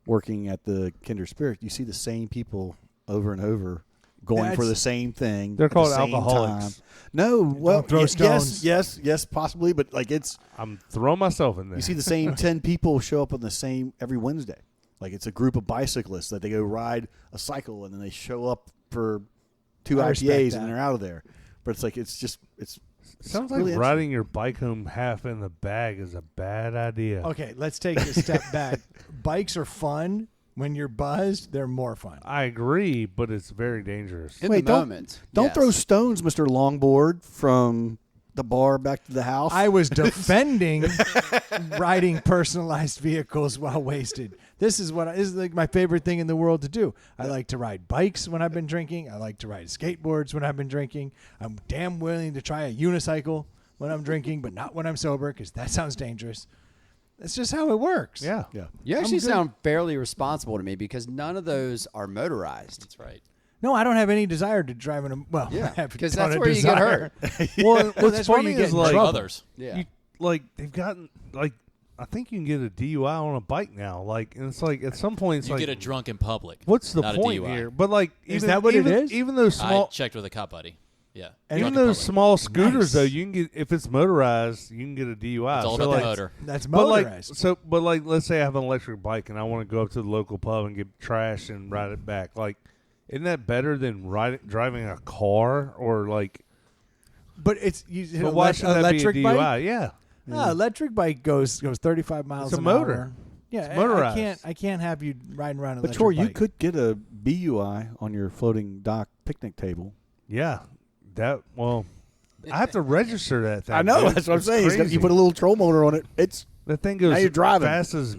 working at the Kinder Spirit. You see the same people over and over going for the same thing. They're at the called same alcoholics. time. No, well, throw stones. yes, possibly, but like I'm throwing myself in there. you see the same 10 people show up on the same every Wednesday. Like it's a group of bicyclists that they go ride a cycle and then they show up for 2 I respect IPAs that. and they're out of there. But it's like it's Sounds really like riding your bike home half in the bag is a bad idea. okay. Let's take a step back. Bikes are fun when you're buzzed. They're more fun. I agree, but it's very dangerous. In Wait, the moment. Don't yes. throw stones, Mr. Longboard, from the bar back to the house. I was defending riding personalized vehicles while wasted. This is like my favorite thing in the world to do. I like to ride bikes when I've been drinking. I like to ride skateboards when I've been drinking. I'm damn willing to try a unicycle when I'm drinking, but not when I'm sober because that sounds dangerous. That's just how it works. Yeah. yeah. You actually good. sound fairly responsible to me because none of those are motorized. That's right. No, I don't have any desire to drive in a. Well, I Yeah, have a because ton that's of where you get desire. hurt. Well, what's that's where funny you get is in like trouble. Others. Yeah. you, like they've gotten like I think you can get a DUI on a bike now. Like, and it's like at some point it's You like, get a drunk in public. what's the not a point DUI. here? But like, Is even, that what it even, is? Even those I small, checked with a cop buddy. Yeah. And even Drunk in those public. small scooters Nice. though, you can get if it's motorized, you can get a DUI. It's all So, about like, the motor. That's But motorized. like, let's say I have an electric bike and I want to go up to the local pub and get trash and ride it back. Like, isn't that better than driving a car or like? but it's you But why should that be a electric DUI? bike. Yeah, Electric bike goes 35 miles It's a an motor. hour. Yeah, It's motorized. I can't have you riding around an But electric Troy, you bike. could get a BUI on your floating dock picnic table. yeah. That well, I have to register that thing. I know, dude. that's what I'm It's saying. It's got- crazy. you put a little troll motor on it. It's That thing goes Now you're driving. fast as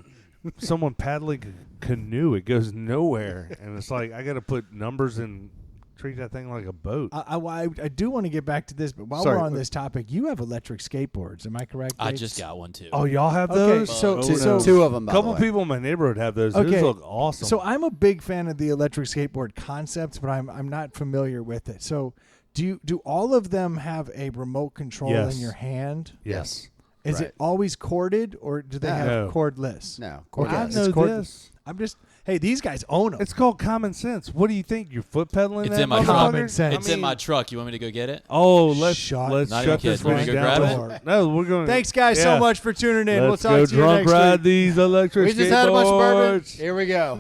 someone paddling a canoe. It goes nowhere, and it's like I got to put numbers and treat that thing like a boat. I do want to get back to this, but while Sorry. we're on this topic, you have electric skateboards. Am I correct? I Dave? just got one too. Oh, y'all have Okay, those? so Oh, so no. Two of them, by a couple the way. people in my neighborhood have those. Okay. Those look awesome. So I'm a big fan of the electric skateboard concept, but I'm not familiar with it. So do all of them have a remote control Yes. in your hand? yes, Is Right. it always corded, or do they have No. cordless? No. Okay, I it's know cord- this. I'm just. Hey, these guys own them. It's called common sense. What do you think? You're foot pedaling It's that in my motherfucker? truck. Common sense. It's in my truck. You want me to go get it? Oh, let's Shut- let's Not shut even this kidding. thing We're down. gonna grab it? No, we're going. Thanks, guys, so yeah. much for tuning in. Let's we'll go talk to you drunk next ride week. these electric We just had a bunch of bourbon. skateboards. Here we go.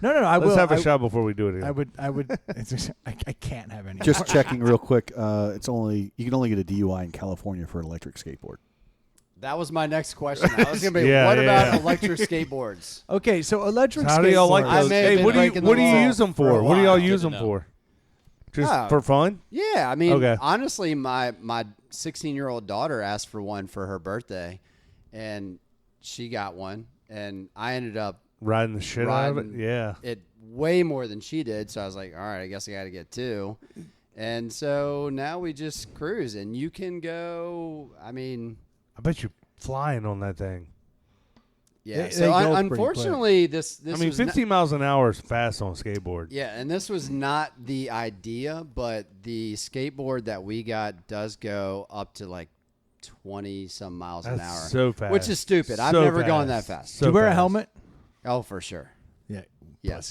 No, I Let's will. have a I, shot before we do it. I Again. would. It's just, I can't have any. just checking real quick. It's only you can only get a DUI in California for an electric skateboard. That was my next question. I was going to be, Yeah, what yeah. about electric skateboards? Okay, so electric. How do y'all like skateboards- I those? may have Hey, been what do you breaking the what do you law use them for a for? What do y'all while. use Good them to know. for? Just Oh. for fun? Yeah, I mean, Okay. honestly, my 16-year-old daughter asked for one for her birthday, and she got one, and I ended up Riding the shit out of it? Riding. Yeah. it way more than she did. So I was like, all right, I guess I got to get two. And so now we just cruise, and you can go. I mean, I bet you're flying on that thing. yeah. They so go pretty unfortunately, this I mean, was 15 miles an hour is fast on a skateboard. yeah, and this was not the idea, but the skateboard that we got does go up to like 20 some miles an That's hour, so fast. which is stupid. I've So never gone that fast. So Do you wear a fast. helmet? Oh, for sure. Yeah. Yes.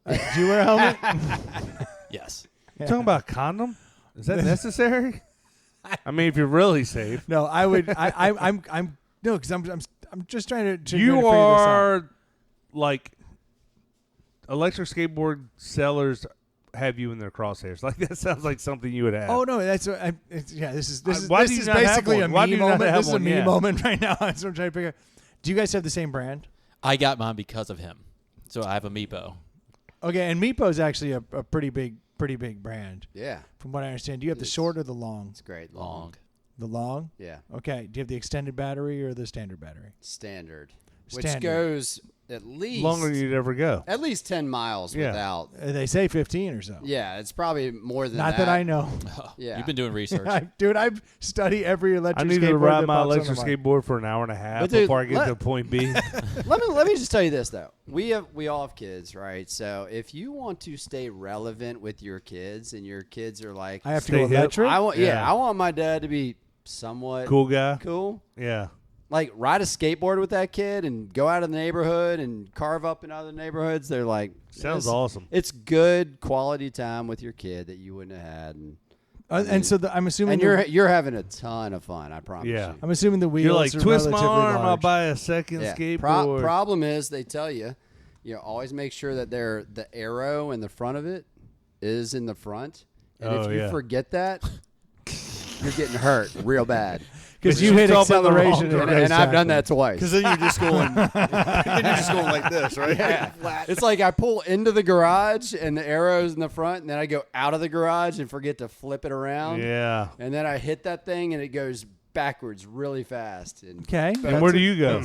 Pussy. Do you wear a helmet? Yes. Talking about a condom? Is that necessary? I mean, if you're really safe. No, I would. I'm no, because I'm just trying to. You figure this out. are like electric skateboard sellers have you in their crosshairs. Like that sounds like something you would have. Oh no, that's what this is Why this do you is not have basically a one? Why do me you not moment. have This is a one? me Yeah. moment right now. That's what I'm trying to figure out. Do you guys have the same brand? I got mine because of him. So I have a Meepo. Okay, and Meepo is actually a pretty big brand. Yeah. From what I understand, do you have the It's- short or the long? It's great. Long. The long. Yeah. Okay. Do you have the extended battery or the standard battery? Standard. Standard. Which goes at least Longer than you'd ever go. at least 10 miles Yeah. without. They say 15 or so. Yeah, it's probably more than Not that I know. Yeah. You've been doing research. Dude, I've studied every I electric needed skateboard to ride that my pops electric onto my- skateboard for an hour and a half But dude, before I get to point B. Let me just tell you this though. We all have kids, right? So if you want to stay relevant with your kids, and your kids are like, I have to Stay go hip. electric. I want, Yeah. I want my dad to be somewhat Cool guy. cool. Yeah. Like ride a skateboard with that kid and go out of the neighborhood and carve up in other neighborhoods. They're like, Sounds it's- awesome. It's good quality time with your kid that you wouldn't have had, And so I'm assuming and you're having a ton of fun. I promise. Yeah. you. I'm assuming the wheels You're like, are twist my relatively arm, I'll large. buy a second Yeah. skateboard. Problem is, they tell you, always make sure that the arrow in the front of it is in the front, and Oh, if you yeah. forget that, you're getting hurt real bad. Because You you hit jump in the wrong acceleration. direction. And I've done that twice. Because then you're just going. then you're just going like this, right? Yeah. It's like I pull into the garage and the arrow's in the front, and then I go out of the garage and forget to flip it around. Yeah. And then I hit that thing and it goes backwards really fast. And Okay. And where do you go?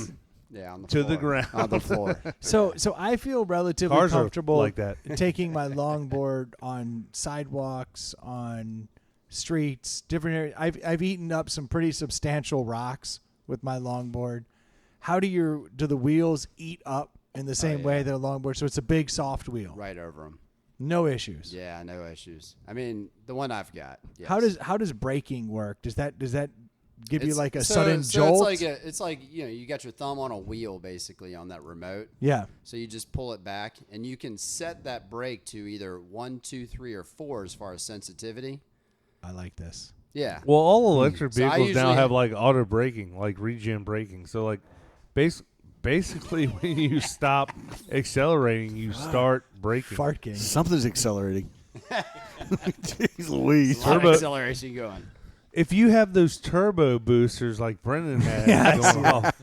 yeah, on the To floor. the ground. On the floor. So I feel relatively Cars are comfortable like that. taking my longboard on sidewalks, on streets, different areas. I've eaten up some pretty substantial rocks with my longboard. How do the wheels eat up in the same way that a longboard? So it's a big soft wheel. Right over them. No issues. Yeah, no issues. I mean, the one I've got. Yes. How does braking work? Does that give you It's- like a so- sudden so jolt? It's like you got your thumb on a wheel basically on that remote. Yeah. So you just pull it back, and you can set that brake to either 1, 2, 3, or 4 as far as sensitivity. I like this. Yeah. Well, all electric So I vehicles now usually- have like auto braking, like regen braking. So like, basically, when you stop accelerating, you start braking. Fart game. Something's accelerating. Jeez Louise. A lot of Turbo- acceleration going. If you have those turbo boosters like Brendan had Yes. going off,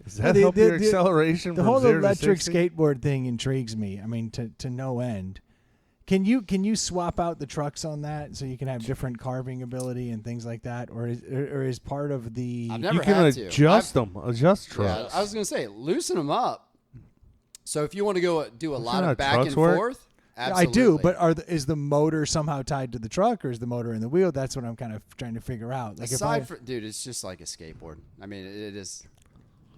does that The- help the- your the- acceleration? The from whole 0 to electric 60? skateboard thing intrigues me. I mean, to no end. Can you swap out the trucks on that so you can have different carving ability and things like that, or is part of the? I've You never can had to. adjust Yeah, trucks. I was gonna say loosen them up. So if you want to go do a That's lot not how of back trucks and work. forth, I absolutely. do, but is the motor somehow tied to the truck, or is the motor in the wheel? That's what I'm kind of trying to figure out. Like aside from dude, it's just like a skateboard. I mean, it is.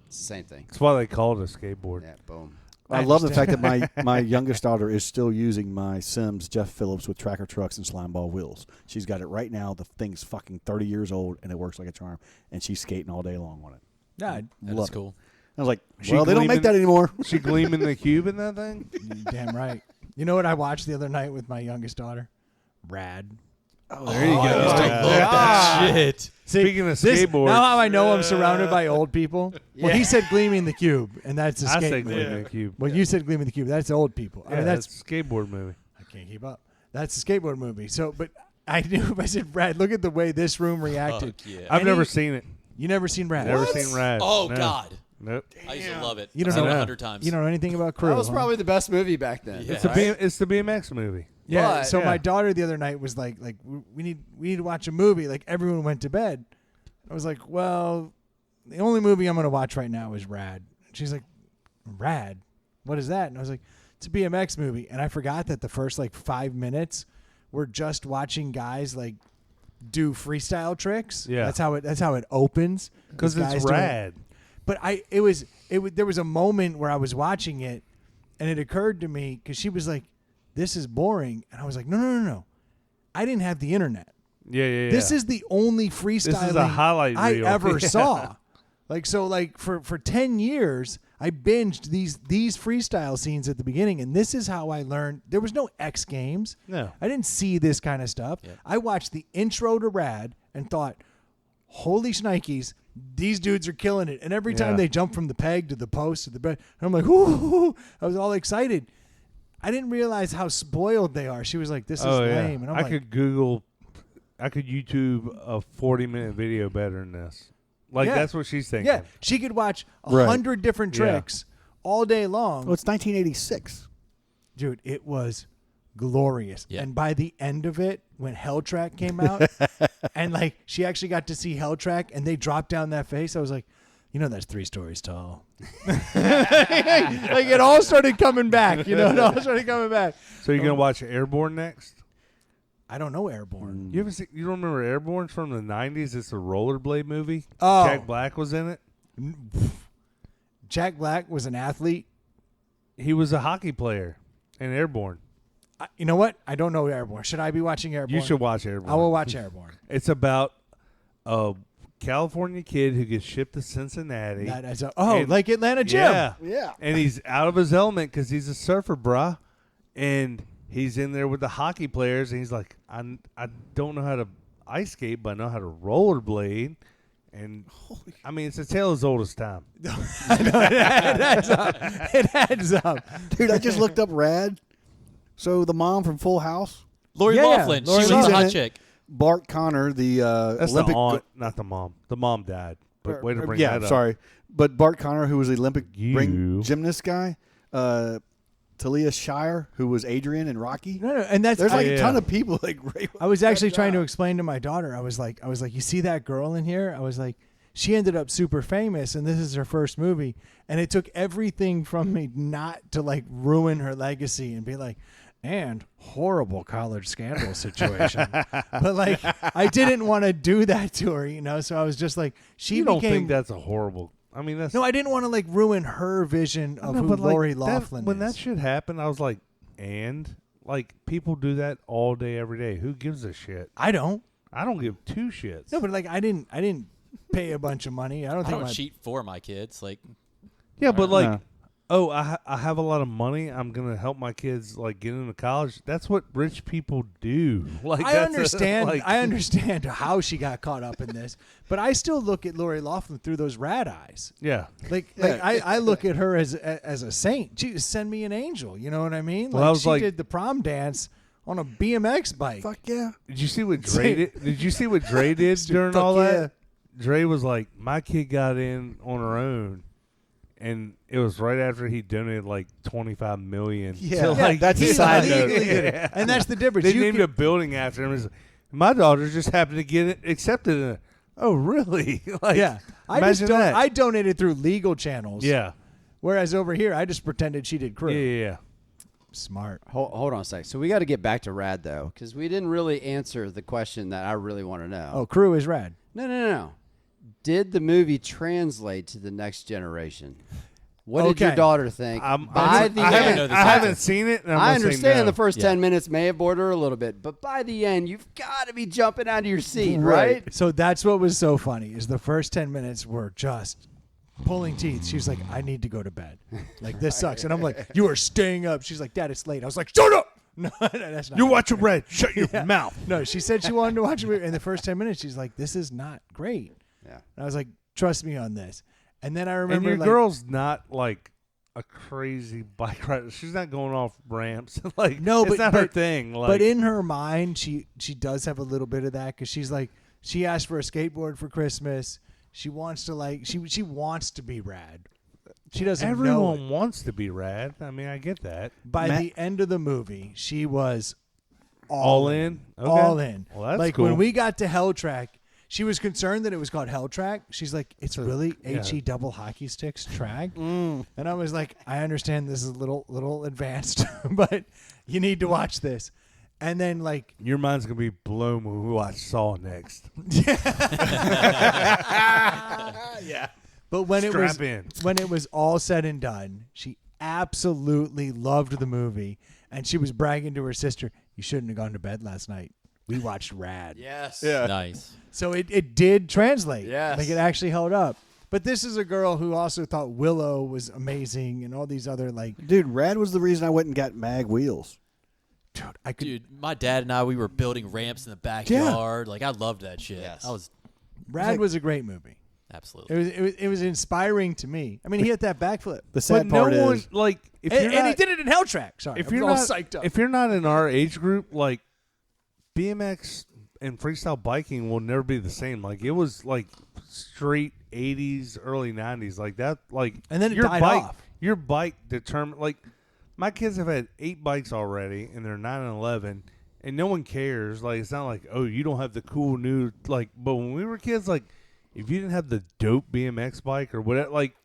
It's the same thing. That's why they call it a skateboard. Yeah, boom. I love the fact that my youngest daughter is still using my Sims Jeff Phillips with tracker trucks and slime ball wheels. She's got it right now. The thing's fucking 30 years old, and it works like a charm. And she's skating all day long on it. yeah, That Love is it. cool. I was like, She well, they don't gleaming- make that anymore. She gleaming the cube in that thing? you're damn right. You know what I watched the other night with my youngest daughter? Rad. Oh, there you I go. used to Yeah. love that shit. See, Speaking of this- skateboards. now how I know I'm surrounded by old people. Well, he said gleaming the cube, and that's a I skate said movie. gleaming the cube. Well, you said gleaming the cube. That's old people. I Yeah, mean, that's that's a skateboard movie. I can't keep up. That's a skateboard movie. So, but I knew. I said, Brad, look at the way this room reacted. Fuck yeah. I've And never he- seen it. You never seen Brad? Never seen Rad. Oh, No. God. Nope. I used to love it. You don't I've seen know. it 100 times. You don't know anything about Crew? That was huh? probably the best movie back then. Yeah. It's a right? it's the BMX movie. Yeah. But- So Yeah. my daughter the other night was like we need to watch a movie. Like everyone went to bed. I was like, well, the only movie I'm going to watch right now is Rad. And she's like, Rad? What is that? And I was like, it's a BMX movie. And I forgot that the first 5 minutes were just watching guys do freestyle tricks. Yeah. That's how it opens. Because These guys it's doing- rad. But there was a moment where I was watching it, and it occurred to me because she was like, "This is boring," and I was like, "No. I didn't have the internet. Yeah. This is the only freestyling a highlight I reel. ever Yeah. saw." For 10 years, I binged these freestyle scenes at the beginning, and this is how I learned. There was no X Games. No. I didn't see this kind of stuff. Yeah. I watched the intro to Rad and thought, holy shnikes, these dudes are killing it. And every time Yeah. they jump from the peg to the post to the bed, I'm like, ooh, I was all excited. I didn't realize how spoiled they are. She was like, this is lame. And I'm I like, could YouTube a 40-minute video better than this. Like, Yeah. that's what she's thinking. yeah, she could watch Right. 100 different Yeah. tricks all day long. Well, it's 1986. Dude, it was glorious. Yeah. And by the end of it, when Hell Track came out, and like she actually got to see Hell Track, and they dropped down that face, I was like, you know, that's 3 stories tall. Like it all started coming back. You know, it all started coming back. So you're going to watch Airborne next? I don't know Airborne. You don't remember Airborne from the 90s? It's a rollerblade movie. Oh. Jack Black was in it. Jack Black was an athlete. He was a hockey player in Airborne. You know what? I don't know Airborne. Should I be watching Airborne? You should watch Airborne. I will watch Airborne. It's about a California kid who gets shipped to Cincinnati. That is And- like Atlanta Jim. Yeah. Yeah. And he's out of his element because he's a surfer, bruh. And he's in there with the hockey players, and he's like, I don't know how to ice skate, but I know how to rollerblade. And, I mean, it's a tale as old as time. I know, it adds up. It adds up. Dude, I just looked up Rad. So the mom from Full House, Lori Yeah, Loughlin. Lori She was Loughlin. the hot She's in it. chick. Bart Connor, the That's Olympic. the aunt, not the mom. The mom died. But way to bring yeah, that up. sorry. But Bart Connor, who was the Olympic You. ring gymnast guy. Talia Shire, who was Adrian in Rocky. No, and that's There's like Yeah. a ton of people like Ray. I was actually trying to explain to my daughter. I was like, you see that girl in here? I was like, she ended up super famous, and this is her first movie, and it took everything from me not to like ruin her legacy and be like, and horrible college scandal situation. But like, I didn't want to do that to her, you know. So I was just like, she You don't became. think that's a horrible... I mean, that's... No, I didn't want to like ruin her vision of No, who but, like, Lori that- Loughlin when is. that shit happened, I was like, and? Like, people do that all day, every day. Who gives a shit? I don't. I don't give 2 shits. No, but like, I didn't pay a bunch of money. I don't I think don't my cheat for my kids. Like, Yeah, but like, No. oh, I have a lot of money. I'm gonna help my kids like get into college. That's what rich people do. Like, I that's understand. like, I understand how she got caught up in this, but I still look at Lori Loughlin through those rat eyes. Yeah. Like I look at her as a saint. She send me an angel. You know what I mean? Well, I was she like- did the prom dance on a BMX bike. Fuck yeah. Did you see what Dre did? Did you see what Dre did during Fuck all yeah. that? Dre was like, my kid got in on her own. And it was right after he donated like $25 million. Yeah. to, Yeah, like, that's a He side note. legally did it. And that's the difference. They You named can- a building after him. It's like, my daughter just happened to get it accepted. In it. Oh, really? Like, Yeah, imagine that. I donated through legal channels. Yeah. Whereas over here, I just pretended she did crew. Yeah. Smart. Hold on a sec. So we got to get back to Rad though, because we didn't really answer the question that I really want to know. Oh, crew is rad. No. Did the movie translate to the next generation? What did your Okay. daughter think? I the haven't, end, I haven't seen it. And I'm I gonna say understand no. the first Yeah. 10 minutes may have bored her a little bit, but by the end, you've got to be jumping out of your seat, right? So that's what was so funny is the first 10 minutes were just pulling teeth. She was like, I need to go to bed. Like, this sucks. And I'm like, you are staying up. She's like, Dad, it's late. I was like, shut up. No, that's not. You're watching Red. Shut your mouth. No, she said she wanted to watch a movie. In the first 10 minutes, she's like, this is not great. Yeah. And I was like, trust me on this. And then I And remember your like, girl's not like a crazy bike rider. She's not going off ramps. Like, No, it's but- not her but- thing. Like, but in her mind, she does have a little bit of that because she's like, she asked for a skateboard for Christmas. She wants to like, she wants to be rad. She doesn't know it. everyone wants to be rad. I mean, I get that. By Matt- the end of the movie, she was All in? Okay. all in. Well, that's like cool. when we got to Hell Track, she was concerned that it was called Hell Track. She's like, it's really yeah. HE double hockey sticks track. And I was like, I understand this is a little advanced, but you need to watch this. And then like, Your mind's going to be blown when we watch Saw next. Yeah. but when Strap in. when it was all said and done, she absolutely loved the movie, and she was bragging to her sister, "You shouldn't have gone to bed last night. We watched Rad." Yes. Yeah. nice. So it did translate. Yes. Like it actually held up. But this is a girl who also thought Willow was amazing and all these other Dude, Rad was the reason I went and got mag wheels. Dude, my dad and I, we were building ramps in the backyard. Like I loved that shit. Yes. Rad was a great movie. Absolutely. It was inspiring to me. I mean, he hit that backflip. The sad But part no is, one like if And, you're and not, he did it in Hell Track. Sorry, if I was you're all not psyched up. if you're not in our age group, like BMX and freestyle biking will never be the same. Like it was like straight 80s, early 90s, like that. Like And then it your died bike, off. Your bike determined. Like my kids have had 8 bikes already, and they're 9 and 11, and no one cares. Like it's not like, oh, you don't have the cool new like. But when we were kids, like if you didn't have the dope BMX bike or whatever, like,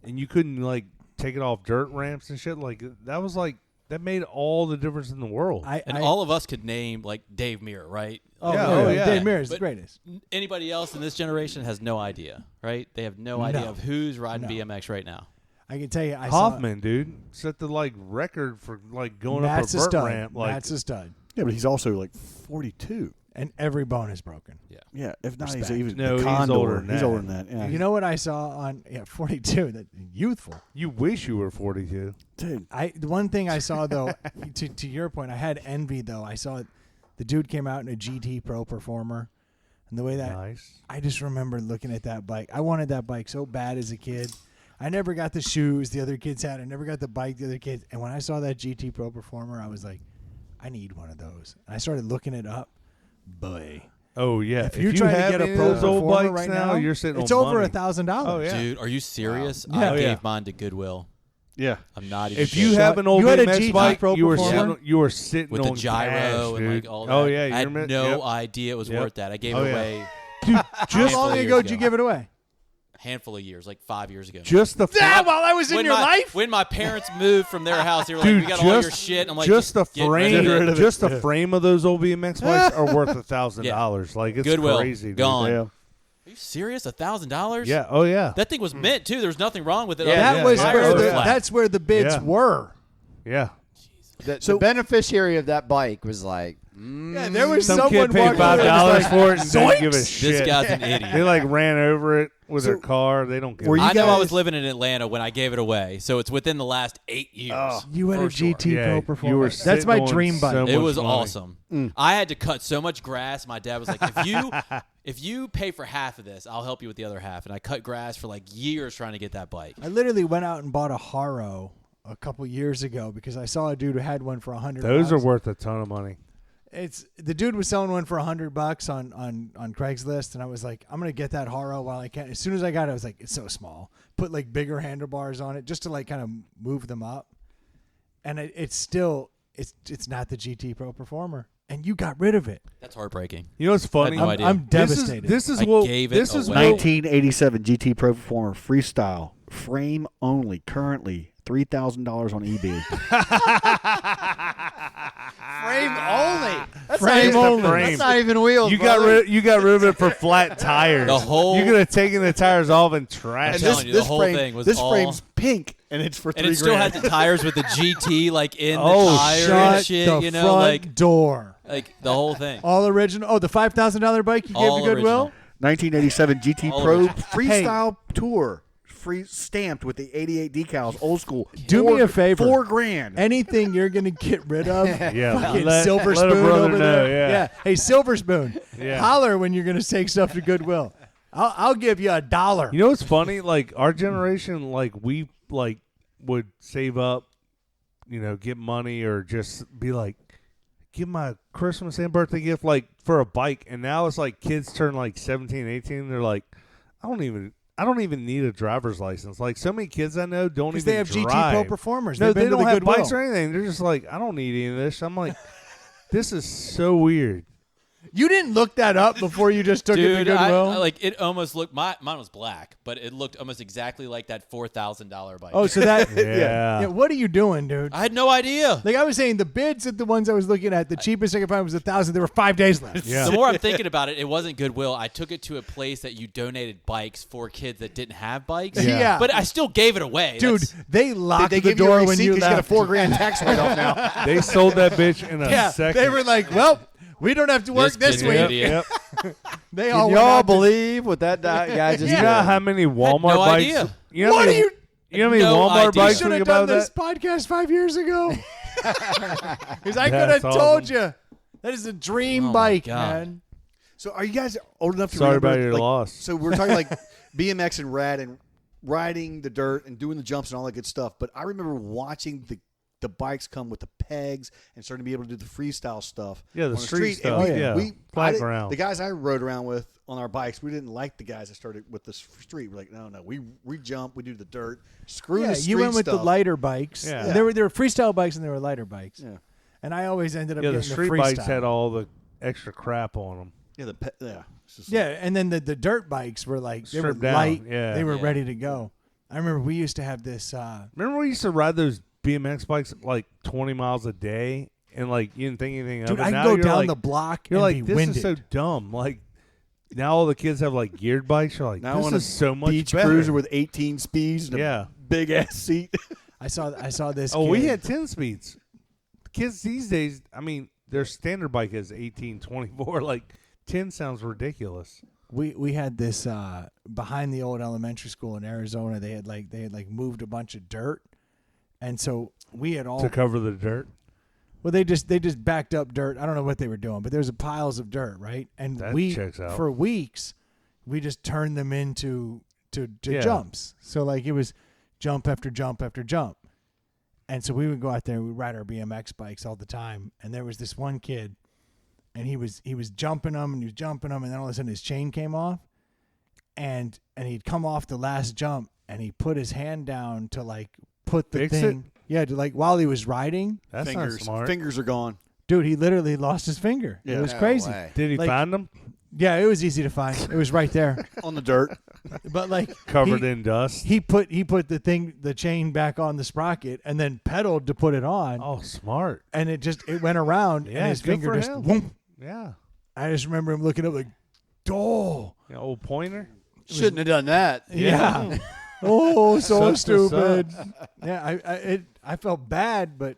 and you couldn't like take it off dirt ramps and shit, like that was like. That made all the difference in the world. And all of us could name like Dave Mirra, right? Yeah. Dave Mirra is the But greatest. Anybody else in this generation has no idea, right? They have no idea of who's riding BMX right now. I can tell you, I Hoffman, dude, set the like record for like going up a Matt's a vert stud. ramp. Like, Matt's a stud, yeah, but he's also like 42. and every bone is broken. Yeah, if not, Respect. he's even No, the he's Condor. older than He's that. older than that. Yeah. You know what I saw on 42? That youthful. you wish you were 42. dude, The one thing I saw though, to your point, I had envy though. I saw the dude came out in a GT Pro Performer, and the way that Nice. I just remember looking at that bike. I wanted that bike so bad as a kid. I never got the shoes the other kids had. I never got the bike the other kids. And when I saw that GT Pro Performer, I was like, I need one of those. And I started looking it up. Boy, Oh yeah. if you're you trying to have get any a of Pro those old Performer bikes right now, you're sitting it's on over money. $1,000. Oh yeah. Dude, are you serious? Yeah. I Oh, gave yeah. mine to Goodwill. yeah. I'm not even If you kidding. have an old You had a BMX GT bike, Pro you were Performer? sitting with on the gyro cash, and dude. like all that. Oh yeah, I had you're no yep. idea it was Yep. worth that. I gave Oh, it yeah. away Dude, how Handful long of ago years did you ago. give it away? a handful of years, like 5 years ago. Just the Yeah, while I was in when your my, life? when my parents moved from their house, they were Dude, like, "We got all your just- shit." I'm like, just the get frame, rid of it. just the frame of those old BMX bikes are worth $1,000. Like it's Goodwill, crazy, dude. gone. Yeah. Are you serious? $1,000? Yeah. Oh yeah. That thing was mint too. There was nothing wrong with it. Yeah, other That than was the where tires were the, flat. that's where the bids Yeah. were. Yeah. The beneficiary of that bike was like, Yeah, there was Some someone kid paid walking around $5 like, for it and didn't give a "Zoinks!" shit. This guy's an They idiot. like ran over it with their car. They don't give Were a you I know I guys- was living in Atlanta when I gave it away, so it's within the last 8 years. Oh. You had for a GT Yeah, Pro you Performer. were That's my sitting on dream bike. so It much was money. awesome. I had to cut so much grass. My dad was like, if you pay for half of this, I'll help you with the other half. And I cut grass for like years trying to get that bike. I literally went out and bought a Haro a couple years ago because I saw a dude who had one for $100. Those are worth a ton of money. It's the dude was selling one for $100 on Craigslist, and I was like, I'm gonna get that Haro while I can. As soon as I got it, I was like, it's so small. Put like bigger handlebars on it just to like kind of move them up, and it's still it's not the GT Pro Performer, and you got rid of it. That's heartbreaking. You know what's funny? I had no idea. I'm devastated. This is I what gave it this is away. what 1987 GT Pro Performer Freestyle frame only. Currently $3,000 on eBay. frame only. That's Frame not even, only. That's not even wheels. you got brother. rid of it for flat tires. The whole- you could have taken the tires off and I'm trashed telling it. you, the whole thing was this all- frame's pink and it's for $3,000. And it still had the tires with the GT like in Oh, the tire Shut and shit. the You know, front like door. the whole thing. All original. Oh, the $5,000 bike you gave All to Goodwill. original. 1987 GT All Pro original. Freestyle Tour. Free stamped with the 88 decals, old school. Do me a favor. $4,000. Anything you're gonna get rid of, Yeah, fucking let Silver a Spoon brother over know, there. yeah. Hey, Silver Spoon, Yeah. holler when you're gonna take stuff to Goodwill. I'll give you $1. You know what's funny? Like our generation, like we like would save up, you know, get money or just be like, give my Christmas and birthday gift like for a bike. And now it's like kids turn like 17, 18. They're like, I don't even need a driver's license. Like so many kids I know don't even Because they have drive. GT Pro Performers. No, They've been they to don't the have Goodwill. bikes or anything. They're just like, I don't need any of this. I'm like, this is so weird. You didn't look that up before you just took it to Dude, Goodwill. I like it almost looked. Mine was black, but it looked almost exactly like that $4,000 bike. oh, so that Yeah. What are you doing, dude? I had no idea. Like I was saying, the bids at the ones I was looking at, the cheapest I could find was $1,000. There were 5 days left. Yeah. The more I'm thinking about it, it wasn't Goodwill. I took it to a place that you donated bikes for kids that didn't have bikes. Yeah. But I still gave it away. Dude, That's- they locked They the give you door a when receipt you 'cause you left. got a $4,000 tax write-off now. They sold that bitch in a Yeah, second. they were like, well, we don't have to work this kid's an week. idiot. They all Can went y'all out to- believe what that guy just You did? know how many Walmart no bikes? idea. You know What how are many, you? You know how many No Walmart idea. You bikes should we have about done this that? podcast 5 years ago. Because I could That's have told awesome. you. That is a dream Oh, my bike, God. man. So are you guys old enough to Sorry remember? about your like, loss. So we're talking like BMX and rad and riding the dirt and doing the jumps and all that good stuff. But I remember watching the bikes come with the pegs and starting to be able to do the freestyle stuff. Yeah, the on street and stuff. we- Yeah. we- Flat I didn't- ground. The guys I rode around with on our bikes, we didn't like the guys that started with the street. We're like, no, we jump, we do the dirt. Screw Yeah, the street you went with the stuff. lighter bikes. Yeah. And there were freestyle bikes and there were lighter bikes. Yeah, And I always ended up Yeah, the getting street freestyle. bikes had all the extra crap on them. yeah. It's just Yeah, and then the dirt bikes were like they were Stripped down, light. yeah. They were Yeah. ready to go. I remember we used to have this. Remember we used to ride those BMX bikes like 20 miles a day, and like you didn't think anything of Dude, it. I Now could go you're down like, the block You're and like, be this winded. is so dumb. Like now all the kids have like geared bikes. You're like, Now this on a is so much beach better. cruiser with 18 speeds and Yeah. a big ass seat. I saw this. Oh, kid. we had 10 speeds. Kids these days, I mean, their standard bike is 18, 24. Like 10 sounds ridiculous. We had this behind the old elementary school in Arizona. They had moved a bunch of dirt, and so we had all To cover the dirt. well they just backed up dirt. I don't know what they were doing, but there's piles of dirt, right? And That we checks out. for weeks we just turned them into Yeah. jumps. So like it was jump after jump after jump. And so we would go out there and we'd ride our BMX bikes all the time. And there was this one kid, and he was jumping them and he was jumping them, and then all of a sudden his chain came off, and he'd come off the last jump, and he put his hand down to like put the Fix thing. Yeah, to like while he was riding, That's fingers, not smart. fingers are gone. dude, he literally lost his finger. Yeah. It was No crazy. way. Did he Like- find them? Yeah, it was easy to find. It was right there. On the dirt. But like Covered he, in dust? He put the chain back on the sprocket and then pedaled to put it on, Oh, smart. and it went around, Yeah, and his good finger for just. him. Whoomp. Yeah. I just remember him looking up like, "Oh, Yeah, old pointer. Shouldn't have done that. yeah, oh, so Sucks to stupid." Yeah, I felt bad, but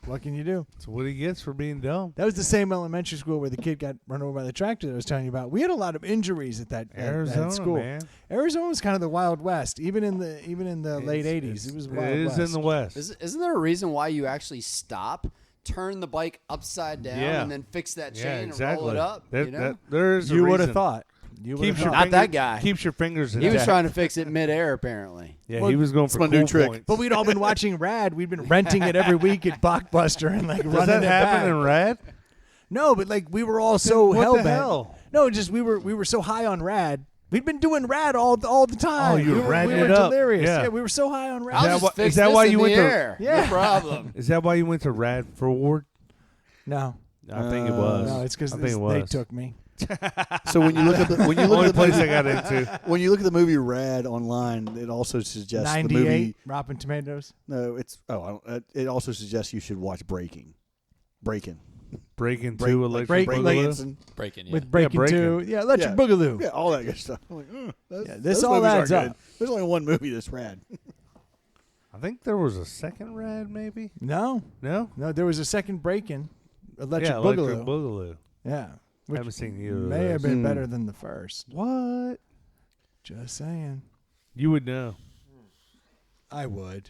what can you do? That's what he gets for being dumb. That was the same elementary school where the kid got run over by the tractor that I was telling you about. We had a lot of injuries at that Arizona, school. man. Arizona was kind of the Wild West, even in the late '80s. It was Wild It is West. in the West. Isn't there a reason why you actually stop, turn the bike upside down, Yeah. and then fix that chain Yeah, and exactly. roll it up? There- you know? there's a You would have reason. thought. You would have Keeps your thought. Not that fingers- guy. Keeps your fingers He intact. was trying to fix it midair, apparently. Yeah, Well, he was going for my cool new trick. points. But we'd all been watching Rad. We'd been renting it every week at Blockbuster and like Does running that it happen back. in Rad? No, but like we were all so what hell the bent. hell? No, just we were so high on Rad. We'd been doing Rad all the time. Oh, you we were were, ratting we were it up. delirious. Yeah. We were so high on Rad. I'll that just why- fix is that this why in you the went to- air. Yeah. No problem. Is that why you went to Rad Forward? No, I think it was. no, it's because I think it they was. took me. So when you look at the Only place I got into. when you look at the movie Rad online, it also suggests the 98 movie. Rotten Tomatoes. No, it's it also suggests you should watch Breaking. Breaking Break- 2 Electric Break- Boogaloo. like- Branson. Breaking, yeah. With Breaking Breaking. 2. Yeah, Electric Yeah. Boogaloo. Yeah, all that good stuff. I'm like, Yeah, this those all movies adds aren't up. good. There's only one movie that's rad. I think there was a second Rad, maybe. No, No. there was a second Breaking. Electric yeah, Boogaloo. Electric Boogaloo. Yeah. Which Haven't seen either of may have those. been Mm. better than the first. What? Just saying. You would know. I would.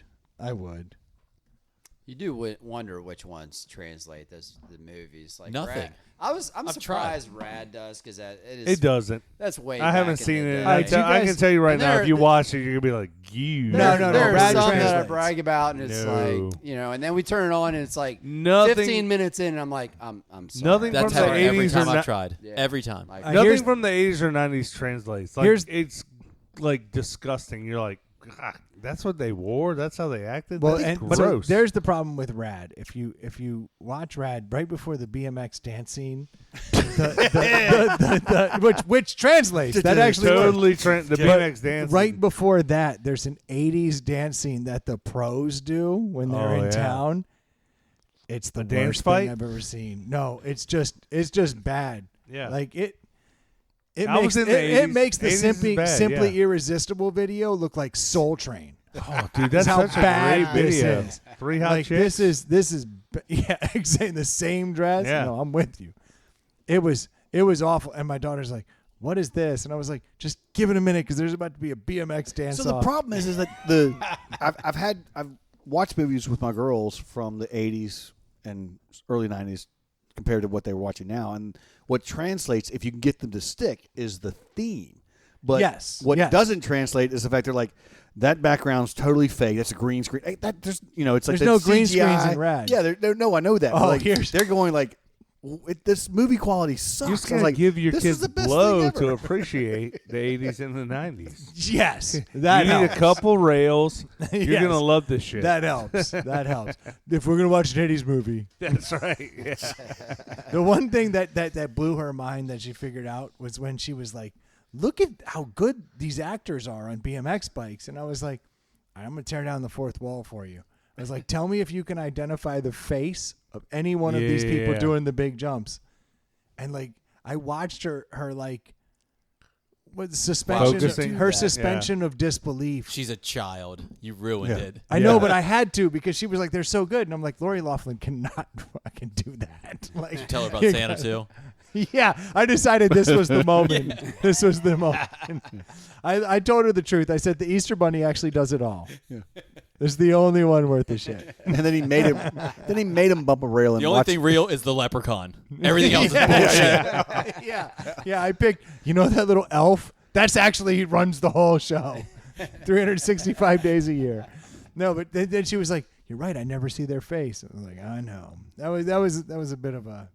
You do wonder which ones translate the movies. Like Nothing. Rad. I'm I've surprised Rad does because It doesn't. That's way. I haven't back in seen the it. day. All right, you I can guys- tell you right and now, there- if you watch it, you're gonna be like, "You." No, no, There's Rad some that I translates. brag about, and it's No. like and then we turn it on, and it's like Nothing. 15 minutes in, and I'm like, I'm sorry. Nothing That's from the happened every 80s or time not- I've tried. Yeah. Every time. Like, Nothing here's- from the 80s or 90s translates. Like Here's- it's like disgusting. You're like, "God, that's what they wore. That's how they acted. Well, That's and but gross." there's the problem with Rad. If you watch Rad right before the BMX dance scene, which translates that actually works. totally the BMX dance. Right before that, there's an '80s dance scene that the pros do when they're Oh, in yeah. town. It's the dance worst fight? thing I've ever seen. No, it's just bad. Yeah. Like it. It I makes was in the it 80s. makes the 80s is simply bad, yeah. irresistible video look like Soul Train. Oh, dude, that's how such a bad great this video. is. 3 hot Like chicks. this is yeah, exactly the same dress. Yeah. No, I'm with you. It was It was awful. And my daughter's like, what is this? And I was like, just give it a minute because there's about to be a BMX dance. So the problem is that I've watched movies with my girls from the 80s and early 90s compared to what they were watching now, and what translates, if you can get them to stick, is the theme. But what doesn't translate is the fact they're like, that background's totally fake. That's a green screen. Hey, that just it's like there's no CGI. green screens in Rad. Yeah, no, I know that. Oh, like, they're going like, this movie quality sucks. You just gotta give your kids blow to appreciate the 80s and the 90s. Yes, that you helps. need a couple rails. You're Yes. gonna love this shit. That helps. That helps. If we're gonna watch an 80s movie, That's right. Yeah. the one thing that blew her mind that she figured out was when she was like, "Look at how good these actors are on BMX bikes," and I was like, "I'm gonna tear down the fourth wall for you." I was like, "Tell me if you can identify the face of any one of these people doing the big jumps," and like I watched her like. What suspension? Her suspension of disbelief. She's a child. You ruined it. I know, but I had to because she was like, "They're so good," and I'm like, "Lori Loughlin cannot fucking do that." Like, Did you tell her about Santa too? Yeah, I decided this was the moment. This was the moment. I told her the truth. I said the Easter Bunny actually does it all. Yeah. This is the only one worth the shit. And then he made him bump a rail. And The only thing real is the leprechaun. Everything else is bullshit. Yeah. I picked. You know that little elf? That's actually he runs the whole show, 365 days a year. No, but then she was like, "You're right. I never see their face." I was like, "I know." That was a bit of a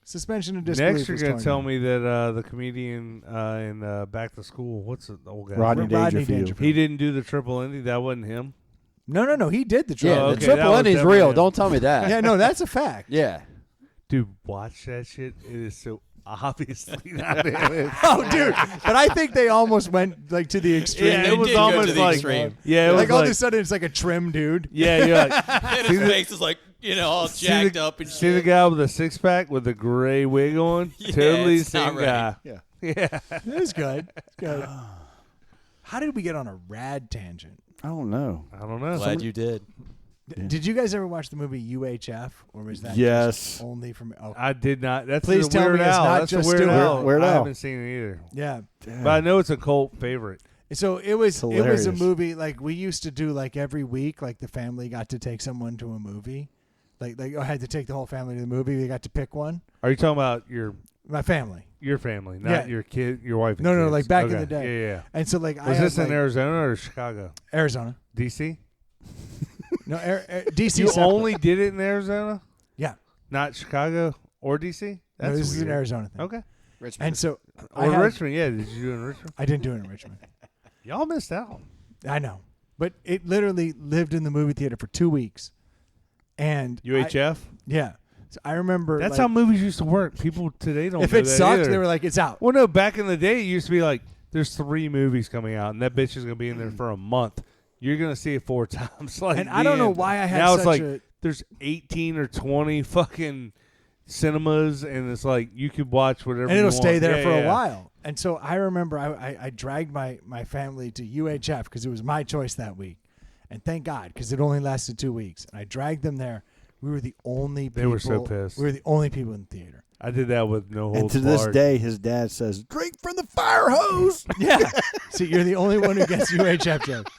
suspension of disbelief. Next, you're going to tell me that the comedian in Back to School, what's the old guy? Rodney Dangerfield. He didn't do the triple Indy. That wasn't him. No. He did the triple. Yeah, okay, the triple that was Indy's definitely real. him. Don't tell me that. Yeah, no, that's a fact. Yeah. Dude, watch that shit. It is so obviously not him. Oh, dude! But I think they almost went like to the extreme. Yeah, They it was did go to almost the like extreme. Yeah, it like was all like, of a sudden it's like a trim dude. yeah, you're like And his face is like, all jacked up and see the shit. guy with the six pack with the gray wig on. Yeah, Totally the it's not same right. guy. Yeah. Yeah. It was good. It's good. How did we get on a rad tangent? I don't know. I don't know. Glad you did. Did you guys ever watch the movie UHF, or was that Yes. just only from? Oh, I did not. That's Please the tell Weird me it's Al. not That's just the Weird Stewart. Al. Weird I Al. haven't seen it either, yeah. but I know it's a cult favorite. So it was a hilarious. movie like we used to do like every week. Like the family got to take someone to a movie. Like I had to take the whole family to the movie. They got to pick one. Are you talking about My family. your family, not Yeah. your kid, your wife? And No, kids? like back in Okay. the day. Yeah. And so like I Was had, this in like, Arizona or Chicago? Arizona? DC? No, DC. You separate. only did it in Arizona, Yeah. not Chicago or DC? No, this is an weird. Arizona thing. Okay. Richmond. And so I Or had- Richmond? Yeah. Did you do it in Richmond? I didn't do it in Richmond. Y'all missed out. I know, but it literally lived in the movie theater for 2 weeks, and UHF. yeah. So I remember That's like, how movies used to work. People today don't. if do it that sucked, either. they were like, "It's out." Well, no. Back in the day, it used to be like, "There's 3 movies coming out, and that bitch is gonna be in there for a month. You're gonna see it 4 times." Like, And I don't know why I had now such it's like a there's 18 or 20 fucking cinemas, and it's like you could watch whatever. and it'll you stay want. there Yeah, for yeah. a while. And so I remember I dragged my family to UHF because it was my choice that week, and thank God because it only lasted 2 weeks. And I dragged them there. We were the only people. They were so pissed. We were the only people in the theater. I did that with no And holds to this barred. day, his dad says, "Drink from the fire hose." Yeah. See, you're the only one who gets UHF jokes.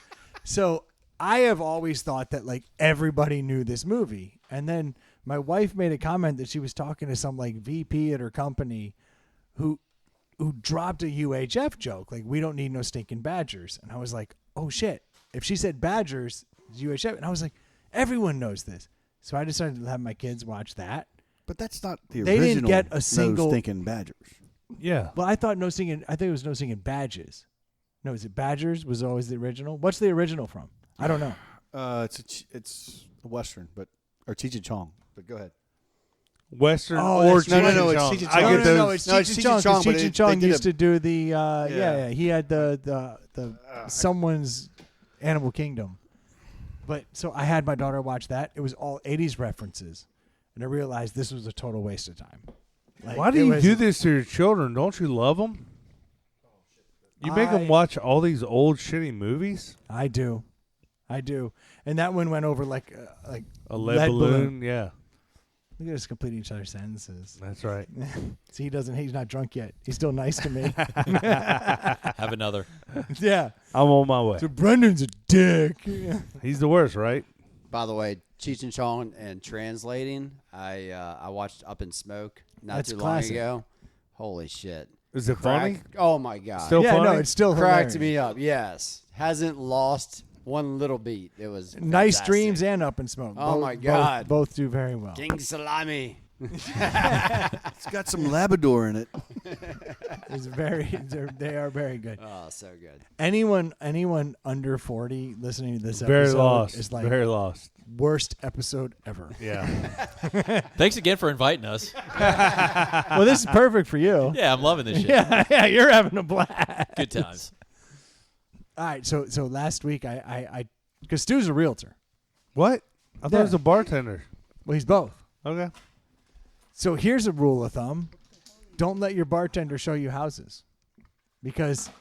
So I have always thought that like everybody knew this movie. And then my wife made a comment that she was talking to some like VP at her company who dropped a UHF joke. Like, we don't need no stinking Badgers. And I was like, oh shit. If she said Badgers, it's UHF. And I was like, everyone knows this. So I decided to have my kids watch that. But that's not the They original. didn't get a single- No Stinking Badgers. Yeah. Well, I thought I think it was No Singing Badges. No, is it Badgers was always the original? What's the original from? I don't know. It's a Western, or Cheech and Chong. But go ahead. Western Oh, or that's right. Cheech No, and it's Chong. Cheech and I Chong. get no, those. no, it's No, Cheech it's and Cheech Chong. and Chong, 'Cause but Cheech and they Chong did used a- to do the he had the someone's Animal Kingdom. But so I had my daughter watch that. It was all 80s references, and I realized this was a total waste of time. Like, Why do it you was- do this to your children? Don't you love them? You make I- them watch all these old shitty movies. I do, and that one went over like A lead balloon. Yeah. Look at us completing each other's sentences. That's right. See, he's not drunk yet. He's still nice to me. Have another. Yeah. I'm on my way. So Brendan's a dick. He's the worst, right? By the way, Cheech and Chong and translating, I watched Up in Smoke not That's too classic. long ago. Holy shit. Is it funny? Oh, my God. Still yeah, funny? no, it's still Cracked hilarious. me up, yes. Hasn't lost one little beat. It was Nice fantastic. Dreams and Up in Smoke. Oh, my God. Both do very well. King Salami. It's got some Labrador in it. It's they are very good. Oh, so good. Anyone under 40 listening to this Very episode lost. is like Very lost. worst episode ever. Yeah. Thanks again for inviting us. Well, this is perfect for you. Yeah, I'm loving this shit. Yeah, you're having a blast. Good times. All right, so last week I because Stu's a realtor. What? I thought Yeah. he was a bartender. Well, he's both. Okay. So here's a rule of thumb: don't let your bartender show you houses, because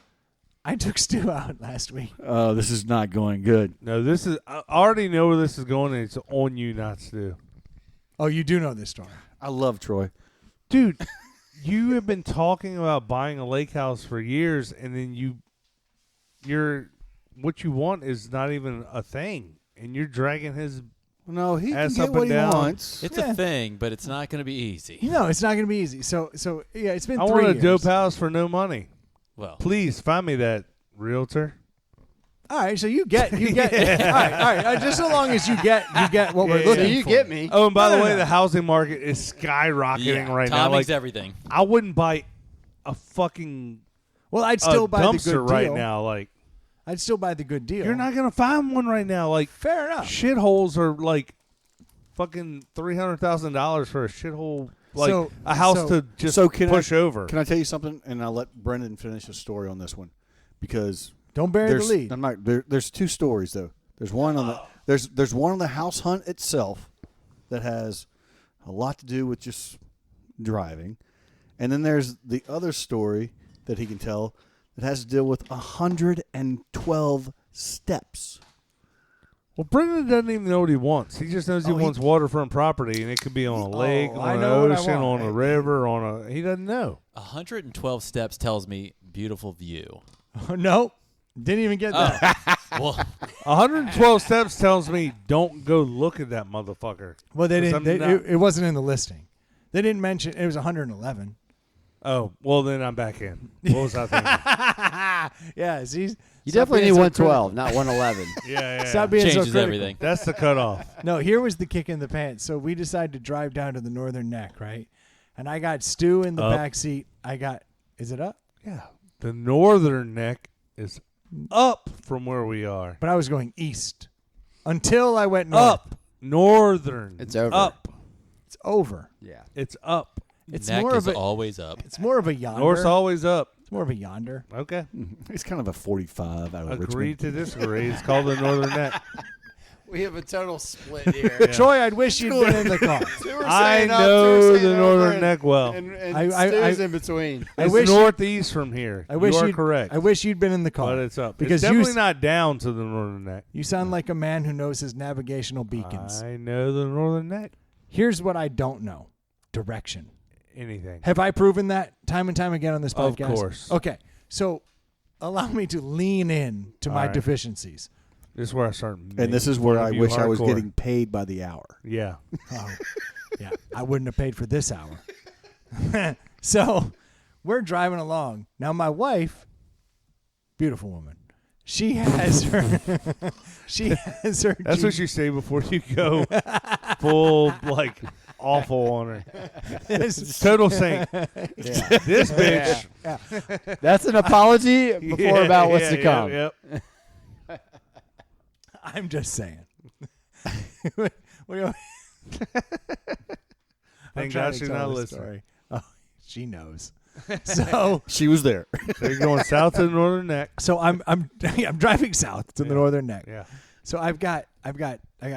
I took Stu out last week. Oh, this is not going good. No, this is. I already know where this is going, and it's on you not to do. Oh, you do know this story. I love Troy. Dude, you have been talking about buying a lake house for years, and then you're what you want is not even a thing, and you're dragging his. No, he Ass can get up what and he down. wants. It's Yeah. a thing, but it's not going to be easy. No, it's not going to be easy. So yeah, it's been I 3 want a years. dope house for no money. Well, Please find me that realtor. All right, so you get. All right. Just so long as you get what we're Yeah, looking So you for. get me. Oh, and by No, the no, way, no. the housing market is skyrocketing yeah, right now. timing's Like, everything. I wouldn't buy a fucking Well, I'd still a buy the dumpster good right deal. now. Like, I'd still buy the good deal. you're not gonna find one right now. Like, Fair enough. shitholes are like fucking $300,000 for a shithole. Like So- a house so- to just So can push over. Can I tell you something? And I'll let Brendan finish his story on this one, because Don't bury the there's lead. I'm not. There's two stories though. There's one on the there's one on the house hunt itself that has a lot to do with just driving, and then there's the other story that he can tell that has to deal with 112 steps. Well, Brendan doesn't even know what he wants. He just knows he Oh, he- wants waterfront property, and it could be on a lake, I on know an what I ocean, want. on a river, on a. He doesn't know. 112 steps tells me beautiful view. No, didn't even get that. Well, 112 steps tells me don't go look at that motherfucker. Well, they 'Cause didn't. I'm not- It wasn't in the listing. They didn't mention it was 111. Oh, well then I'm back in. What was I thinking? Yeah, see, You stop definitely being need so 112, not 111. yeah. Stop being so changes critical. everything. That's the cutoff. No, here was the kick in the pants. So we decided to drive down to the Northern Neck, right? And I got Stu in the Up. back seat. Is it up? Yeah. The northern neck is up from where we are. But I was going east until I went north. Up. Northern. It's over. Up. It's over. Yeah. It's up. It's neck more is of a. always up. It's more of a yonder. North's always up. It's more of a yonder. Okay. It's kind of a 45 out of Agree Richmond. to disagree. It's called the northern neck. We have a total split here. Troy, I'd wish you'd been in the car. Two were I saying up, two were know saying the over, northern and- neck well. And I- Stu's in between. I It's wish you- northeast from here. I wish you are you'd- correct. I wish you'd been in the car. But it's up. Because it's you definitely not down to the northern neck. You sound like a man who knows his navigational beacons. I know the northern neck. Here's what I don't know: direction. Anything. Have I proven that time and time again on this Of podcast? course. Okay, so allow me to lean in to All my right. defidencies. This is where I start. And this is making where fun I of you wish I was hardcore. getting paid by the hour. Yeah. Oh, yeah, I wouldn't have paid for this hour. So we're driving along. Now my wife, beautiful woman, she has her. She has her. That's Jeep. what you say before you go full like awful on her. Total saint. This bitch. That's an apology before Yeah, about what's yeah, to come. Yep. I'm just saying. What do you- I'm Thank trying God to she's tell not the listening. story. Oh, she knows. So She was there. So you're going south to the northern neck. I'm driving south to the Yeah. northern neck. Yeah. So I got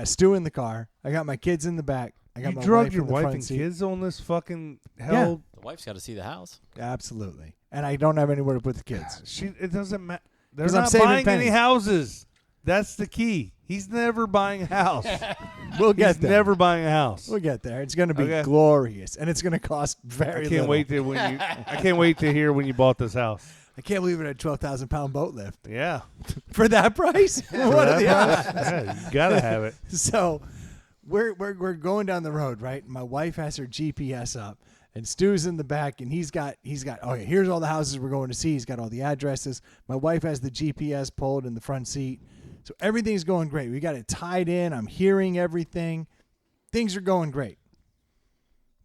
Stu in the car. I got my kids in the back. I got You my drug wife your in the wife front and seat. kids on this fucking hell. The wife's got to see the house. Absolutely. And I don't have anywhere to put the kids. It doesn't matter. They're 'Cause I'm not saving buying any pennies. houses. That's the key. He's never buying a house. We'll get He's there. never buying a house. We'll get there. It's going to be Okay. glorious, and it's going to cost very I little. can't wait to when you. I can't wait to hear when you bought this house. I can't believe it had 12,000-pound boat lift Yeah. for that price. What are the odds? Yeah, you gotta have it. So we're going down the road, right? My wife has her GPS up, and Stu's in the back, and he's got okay, here's all the houses we're going to see. He's got all the addresses. My wife has the GPS pulled in the front seat. So everything's going great. We got it tied in. I'm hearing everything. Things are going great.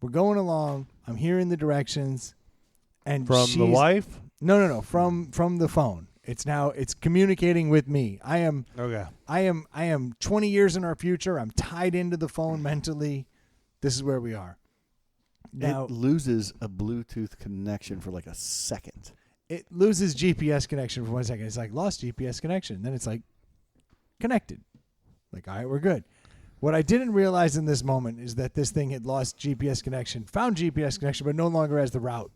We're going along. I'm hearing the directions. And From the wife? No. From the phone. It's communicating with me. I am 20 years in our future. I'm tied into the phone mentally. This is where we are. Now It loses a Bluetooth connection for like a second. it loses GPS connection for 1 second. It's like lost GPS connection. Then it's like connected. Like, all right, we're good. What I didn't realize in this moment is that this thing had lost GPS connection, found GPS connection, but no longer has the route.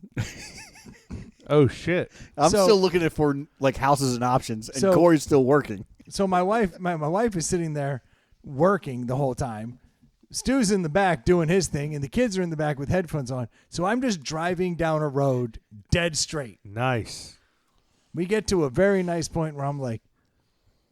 Oh shit! I'm So- still looking at for like houses and options, and So- Corey's still working. So my wife is sitting there working the whole time. Stu's in the back doing his thing, and the kids are in the back with headphones on. So I'm just driving down a road dead straight. Nice. We get to a very nice point where I'm like,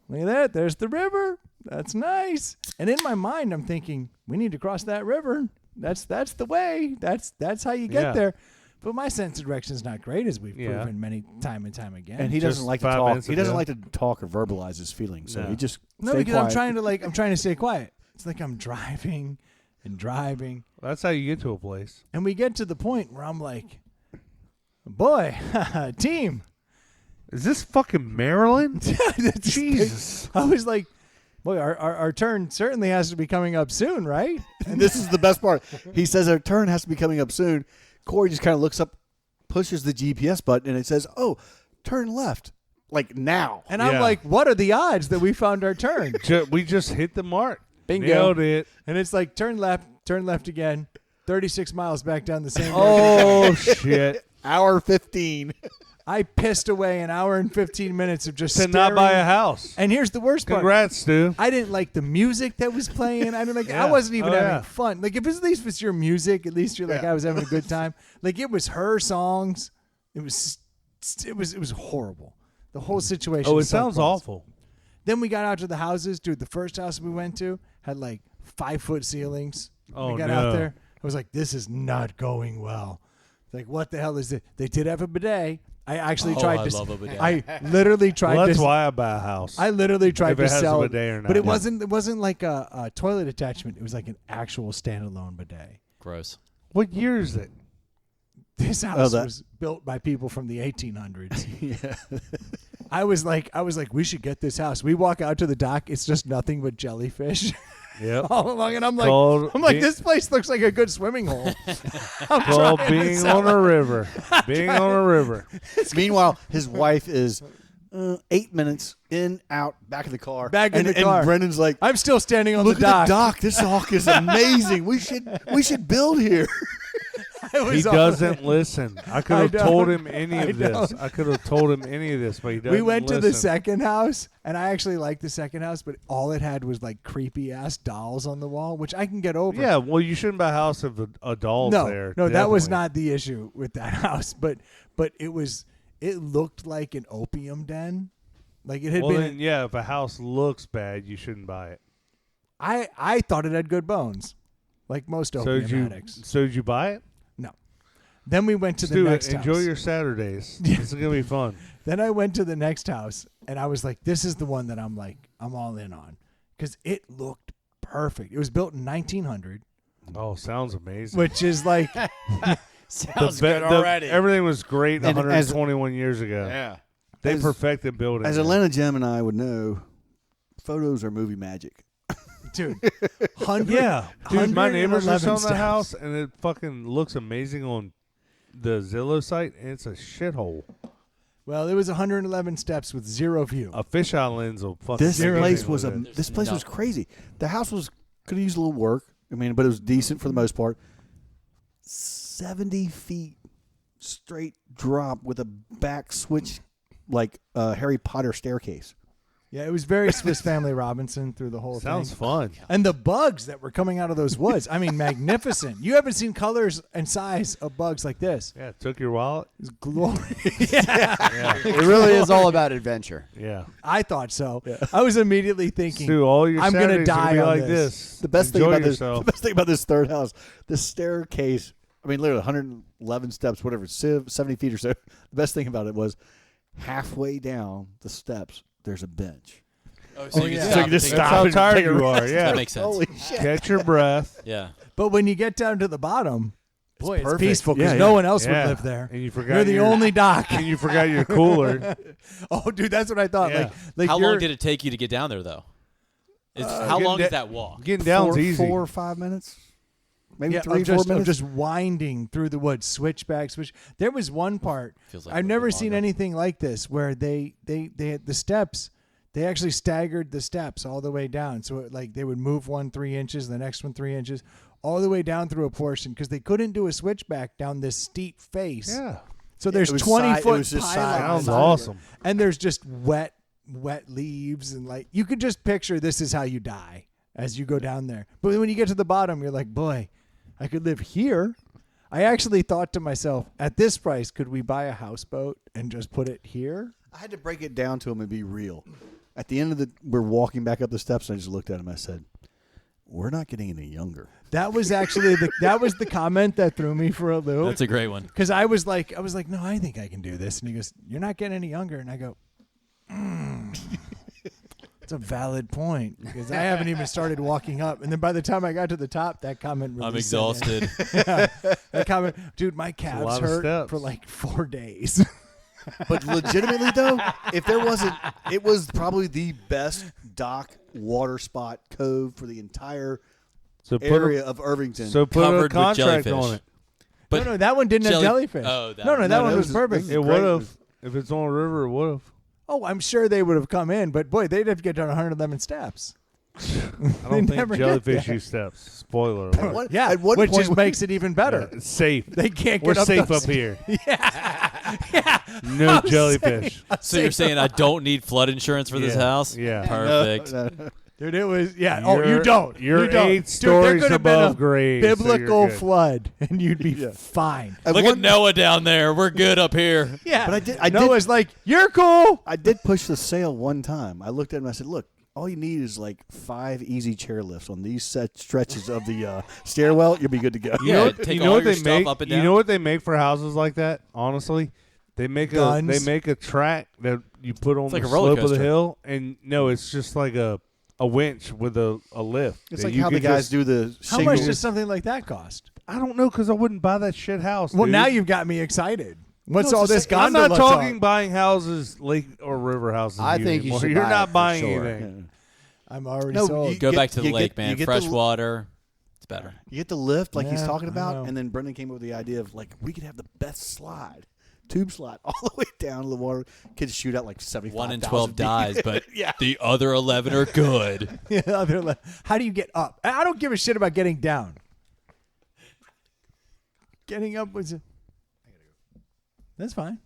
look at that. There's the river. That's nice. And in my mind, I'm thinking, we need to cross that river. That's the way. That's how you get Yeah. there. But my sense of direction is not great, as we've Yeah. proven many time and time again. And he Just doesn't like to 5 talk. minutes He doesn't ago. like to talk or verbalize his feelings. So No. he just no, stay because quiet. I'm trying to stay quiet. It's like I'm driving and driving. That's how you get to a place. And we get to the point where I'm like, boy, team. Is this fucking Maryland? Jesus. Jesus. I was like, boy, our turn certainly has to be coming up soon, right? And this is the best part. He says our turn has to be coming up soon. Corey just kind of looks up, pushes the GPS button, and it says, "Oh, turn left." Like now. And I'm Yeah. like, what are the odds that we found our turn? We just hit the mark. Bingo. Nailed it. And it's like, turn left again, 36 miles back down the same road. Oh shit! Hour 15. I pissed away an hour and 15 minutes of just To not buy a staring. house. And here's the worst part. Congrats, Stu. I didn't like the music that was playing. I didn't like. I Yeah. wasn't even Oh, having yeah. fun. Like if at least it's your music, at least you're like I was having a good time. Like it was her songs. It was horrible. The whole situation. Oh, it was so sounds close. awful. Then we got out to the houses, dude. The first house we went to had like 5-foot ceilings. Oh, we got no. out there. I was like, this is not going well. Like, what the hell is it? They did have a bidet. I actually tried I to. love a bidet. I literally tried Well, that's to. why I buy a house. I literally tried If to it has a sell bidet or but not. it wasn't. It wasn't like a toilet attachment. It was like an actual standalone bidet. Gross. What year is it? This house that- was built by people from the 1800s. Yeah. I was like, we should get this house. We walk out to the dock. It's just nothing but jellyfish Yep. all along, and I'm Called like, being- this place looks like a good swimming hole. I'm Called trying to being sell on a river. Being on a river. Meanwhile, his wife is 8 minutes in, out, back of the car. Back in the car. And Brendan's like, I'm still standing on "Look the at dock. the dock. This dock is amazing. We should build here." It He was all- doesn't listen. I could I have don't. told him any I of this. don't. I could have told him any of this, but he doesn't We went to the listen. second house, and I actually liked the second house, but all it had was like creepy ass dolls on the wall, which I can get over. Yeah, well, you shouldn't buy a house if a doll's no, there. no, that was definitely. not the issue with that house, but it looked like an opium den. Like it had Well, been. then, yeah, if a house looks bad, you shouldn't buy it. I thought it had good bones, like most So opium did you? addicts. So did you buy it? No. Then we went to the Stu, next enjoy house. your Saturdays. This is gonna be fun. Then I went to the next house, and I was like, this is the one that I'm all in on, because it looked perfect. It was built in 1900, Oh, sounds amazing. which is like. Sounds good already. Everything was great And 121 years ago. yeah. They As- perfected building. As it. Atlanta Jim and I would know, photos are movie magic. Dude, 100, Yeah, dude, my neighbors are 111 selling the steps. house, and it fucking looks amazing on the Zillow site, and it's a shithole. Well, it was 111 steps with zero view. A fisheye lens will fucking. This do place anything was with it. this place was nothing. crazy. The house could have used a little work. I mean, but it was decent for the most part. 70 feet straight drop with a back switch, like a Harry Potter staircase. Yeah, it was very Swiss Family Robinson through the whole Sounds thing. fun. And the bugs that were coming out of those woods, I mean, magnificent. You haven't seen colors and size of bugs like this. Yeah, took your wallet. It's glorious. It really is all about adventure. Yeah. I thought so. I was immediately thinking, Stu, all your I'm gonna Saturdays are die gonna be on like this. The best thing Enjoy about yourself. this, the best thing about this third house, the staircase. I mean, literally 111 steps, whatever, 70 feet or so. The best thing about it was halfway down the steps, there's a bench. Oh, so you yeah. can So stop you and just take a That's stop how and tired take a you are. rest. Yeah. That makes sense. Holy shit! Catch your breath. Yeah. but when you get down to the bottom, boy, it's perfect. peaceful because Yeah, no yeah. one else Yeah. would live there. And you forgot You're the your- only dock. And you forgot your cooler. Oh, dude, that's what I thought. Yeah. Like How you're- long did it take you to get down there, though? How long is that walk? Getting down's easy. 4 or 5 minutes, maybe Yeah, 3, of 4 just, of minutes. just winding through the woods, switchback, switch. There was one part Feels like I've a never bit seen longer. anything like this where they had the steps. They actually staggered the steps all the way down, so like they would move one 3 inches, the next one 3 inches, all the way down through a portion because they couldn't do a switchback down this steep face. Yeah. So there's it was 20 side- it foot was just pylons. side- Sounds side- awesome. And there's just wet leaves and like you could just picture this is how you die as you go down there. But when you get to the bottom, you're like, boy, I could live here. I actually thought to myself, at this price, could we buy a houseboat and just put it here? I had to break it down to him and be real. At the end of we're walking back up the steps, and I just looked at him. I said, "We're not getting any younger." That was actually the comment that threw me for a loop. That's a great one. Because I was like, no, I think I can do this. And he goes, you're not getting any younger. And I go, it's a valid point because I haven't even started walking up. And then by the time I got to the top, that comment really I'm set in. exhausted. Yeah. That comment, dude, my calves lot of hurt steps. for like 4 days. But legitimately, though, if there wasn't, it was probably the best dock water spot cove for the entire So put area of Irvington. So put a Covered with contract jellyfish. on it. But no, that one didn't have jellyfish. Oh, that no, one. that No, one that was was- perfect. It great. would have. If it's on a river, it would have. Oh, I'm sure they would have come in, but boy, they'd have to get down 111 steps. I don't think never get jellyfish there. use steps. Spoiler alert. At one- Yeah, at one which point, just makes it even better. It's safe. They can't get We're up safe those- up here. Yeah. No jellyfish. So you're saying I don't need flood insurance for this Yeah, house? yeah. Perfect. Dude, it was Oh, you You're- don't. You're you don't. 8 Dude, there stories could have been above a grade. so you're biblical good. flood, and you'd be fine. at Look one- at Noah down there. We're good up here. Yeah, But I did- Noah's like, "You're cool." I did push the sail one time. I looked at him and I said, "Look, all you need is like 5 easy chair lifts on these set stretches of the stairwell. You'll be good to go." You Yeah, know what, take you all know what your they stuff make? up and You down. know what they make for houses like that? Honestly, they make Guns. a track that you put on It's like the a roller slope of the coaster. hill, and no, it's just like a winch with a lift. It's that like you how the could guys just- do the How shingle. much does something like that cost? I don't know because I wouldn't buy that shit house. Well, dude. now you've got me excited. What's No, all it's the this same- I'm gondola not talk? talking buying houses, lake or river houses. I here think you anymore. should You're buy not it for buying sure. anything. I'm already No, sold. you- Go get- back to the you lake, get- man. you get Fresh the- water. It's better. You get the lift like he's Yeah, talking I about, know. and then Brendan came up with the idea of like we could have the best slide, tube slide, all the way down to the water. Kids shoot out like 75. 1 in 12 dies, but the other 11 are good. How do you get up? I don't give a shit about getting down. Getting up was. That's fine.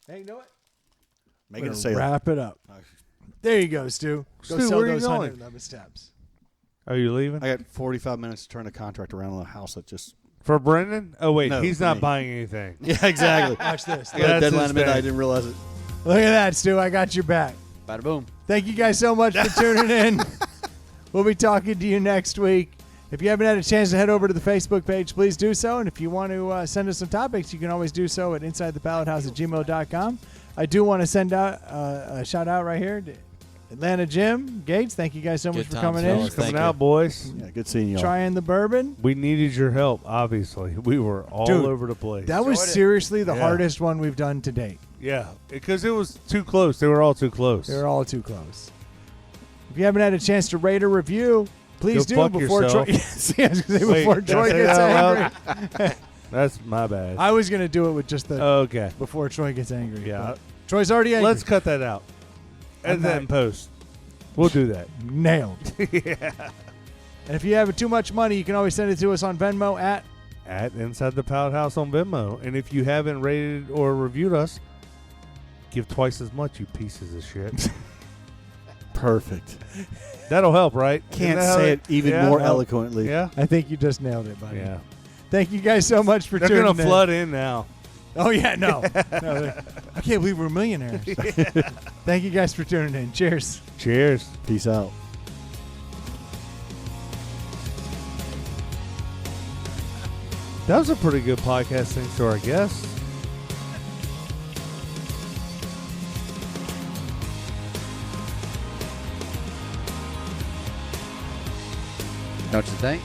Hey, you know what? Make We're it a gonna sale. wrap it up. There you go, Stu. Go Stu, sell where are you those going? 111 steps. Are you leaving I got 45 minutes to turn the contract around on a house that just. for Brendan? Oh wait, No, he's for not me. buying anything. Yeah, exactly. Watch this. I got a That's deadline his at midnight. I thing. didn't realize it. Look at that, Stu. I got your back. Bada boom. Thank you guys so much for tuning in. We'll be talking to you next week. If you haven't had a chance to head over to the Facebook page, please do so. And if you want to send us some topics, you can always do so at insidethepallethouse@gmail.com. I do want to send out a shout out right here to Atlanta Jim Gates. Thank you guys so much Good for times, coming fellas. in. Coming Thank out, you. boys. Yeah, good seeing y'all. Trying the bourbon. We needed your help. Obviously, we were all Dude, over the place. That was Enjoyed it. seriously the Yeah. hardest one we've done to date. Yeah, because it was too close. They were all too close. They're all too close. If you haven't had a chance to rate or review, please Go do fuck before Troy. yourself. Yes, I was gonna say Wait, before did I Troy say gets that out angry. That's my bad. I was gonna do it with just the Okay. before Troy gets angry. Yeah. but Troy's already angry. Let's cut that out. I'm And then not- post. We'll do that. nailed. Yeah. And if you have too much money, you can always send it to us on Venmo at At Inside the Pallet House on Venmo. And if you haven't rated or reviewed us, give twice as much, you pieces of shit. Perfect. That'll help, right? Can't Isn't that how say it even yeah, more no. eloquently. Yeah. I think you just nailed it, buddy. Yeah. Thank you guys so much for They're tuning gonna in. flood in now. Oh yeah, no. I can't believe we're millionaires. Thank you guys for tuning in. Cheers. Cheers. Peace out. That was a pretty good podcast, thanks to our guests. Don't you think?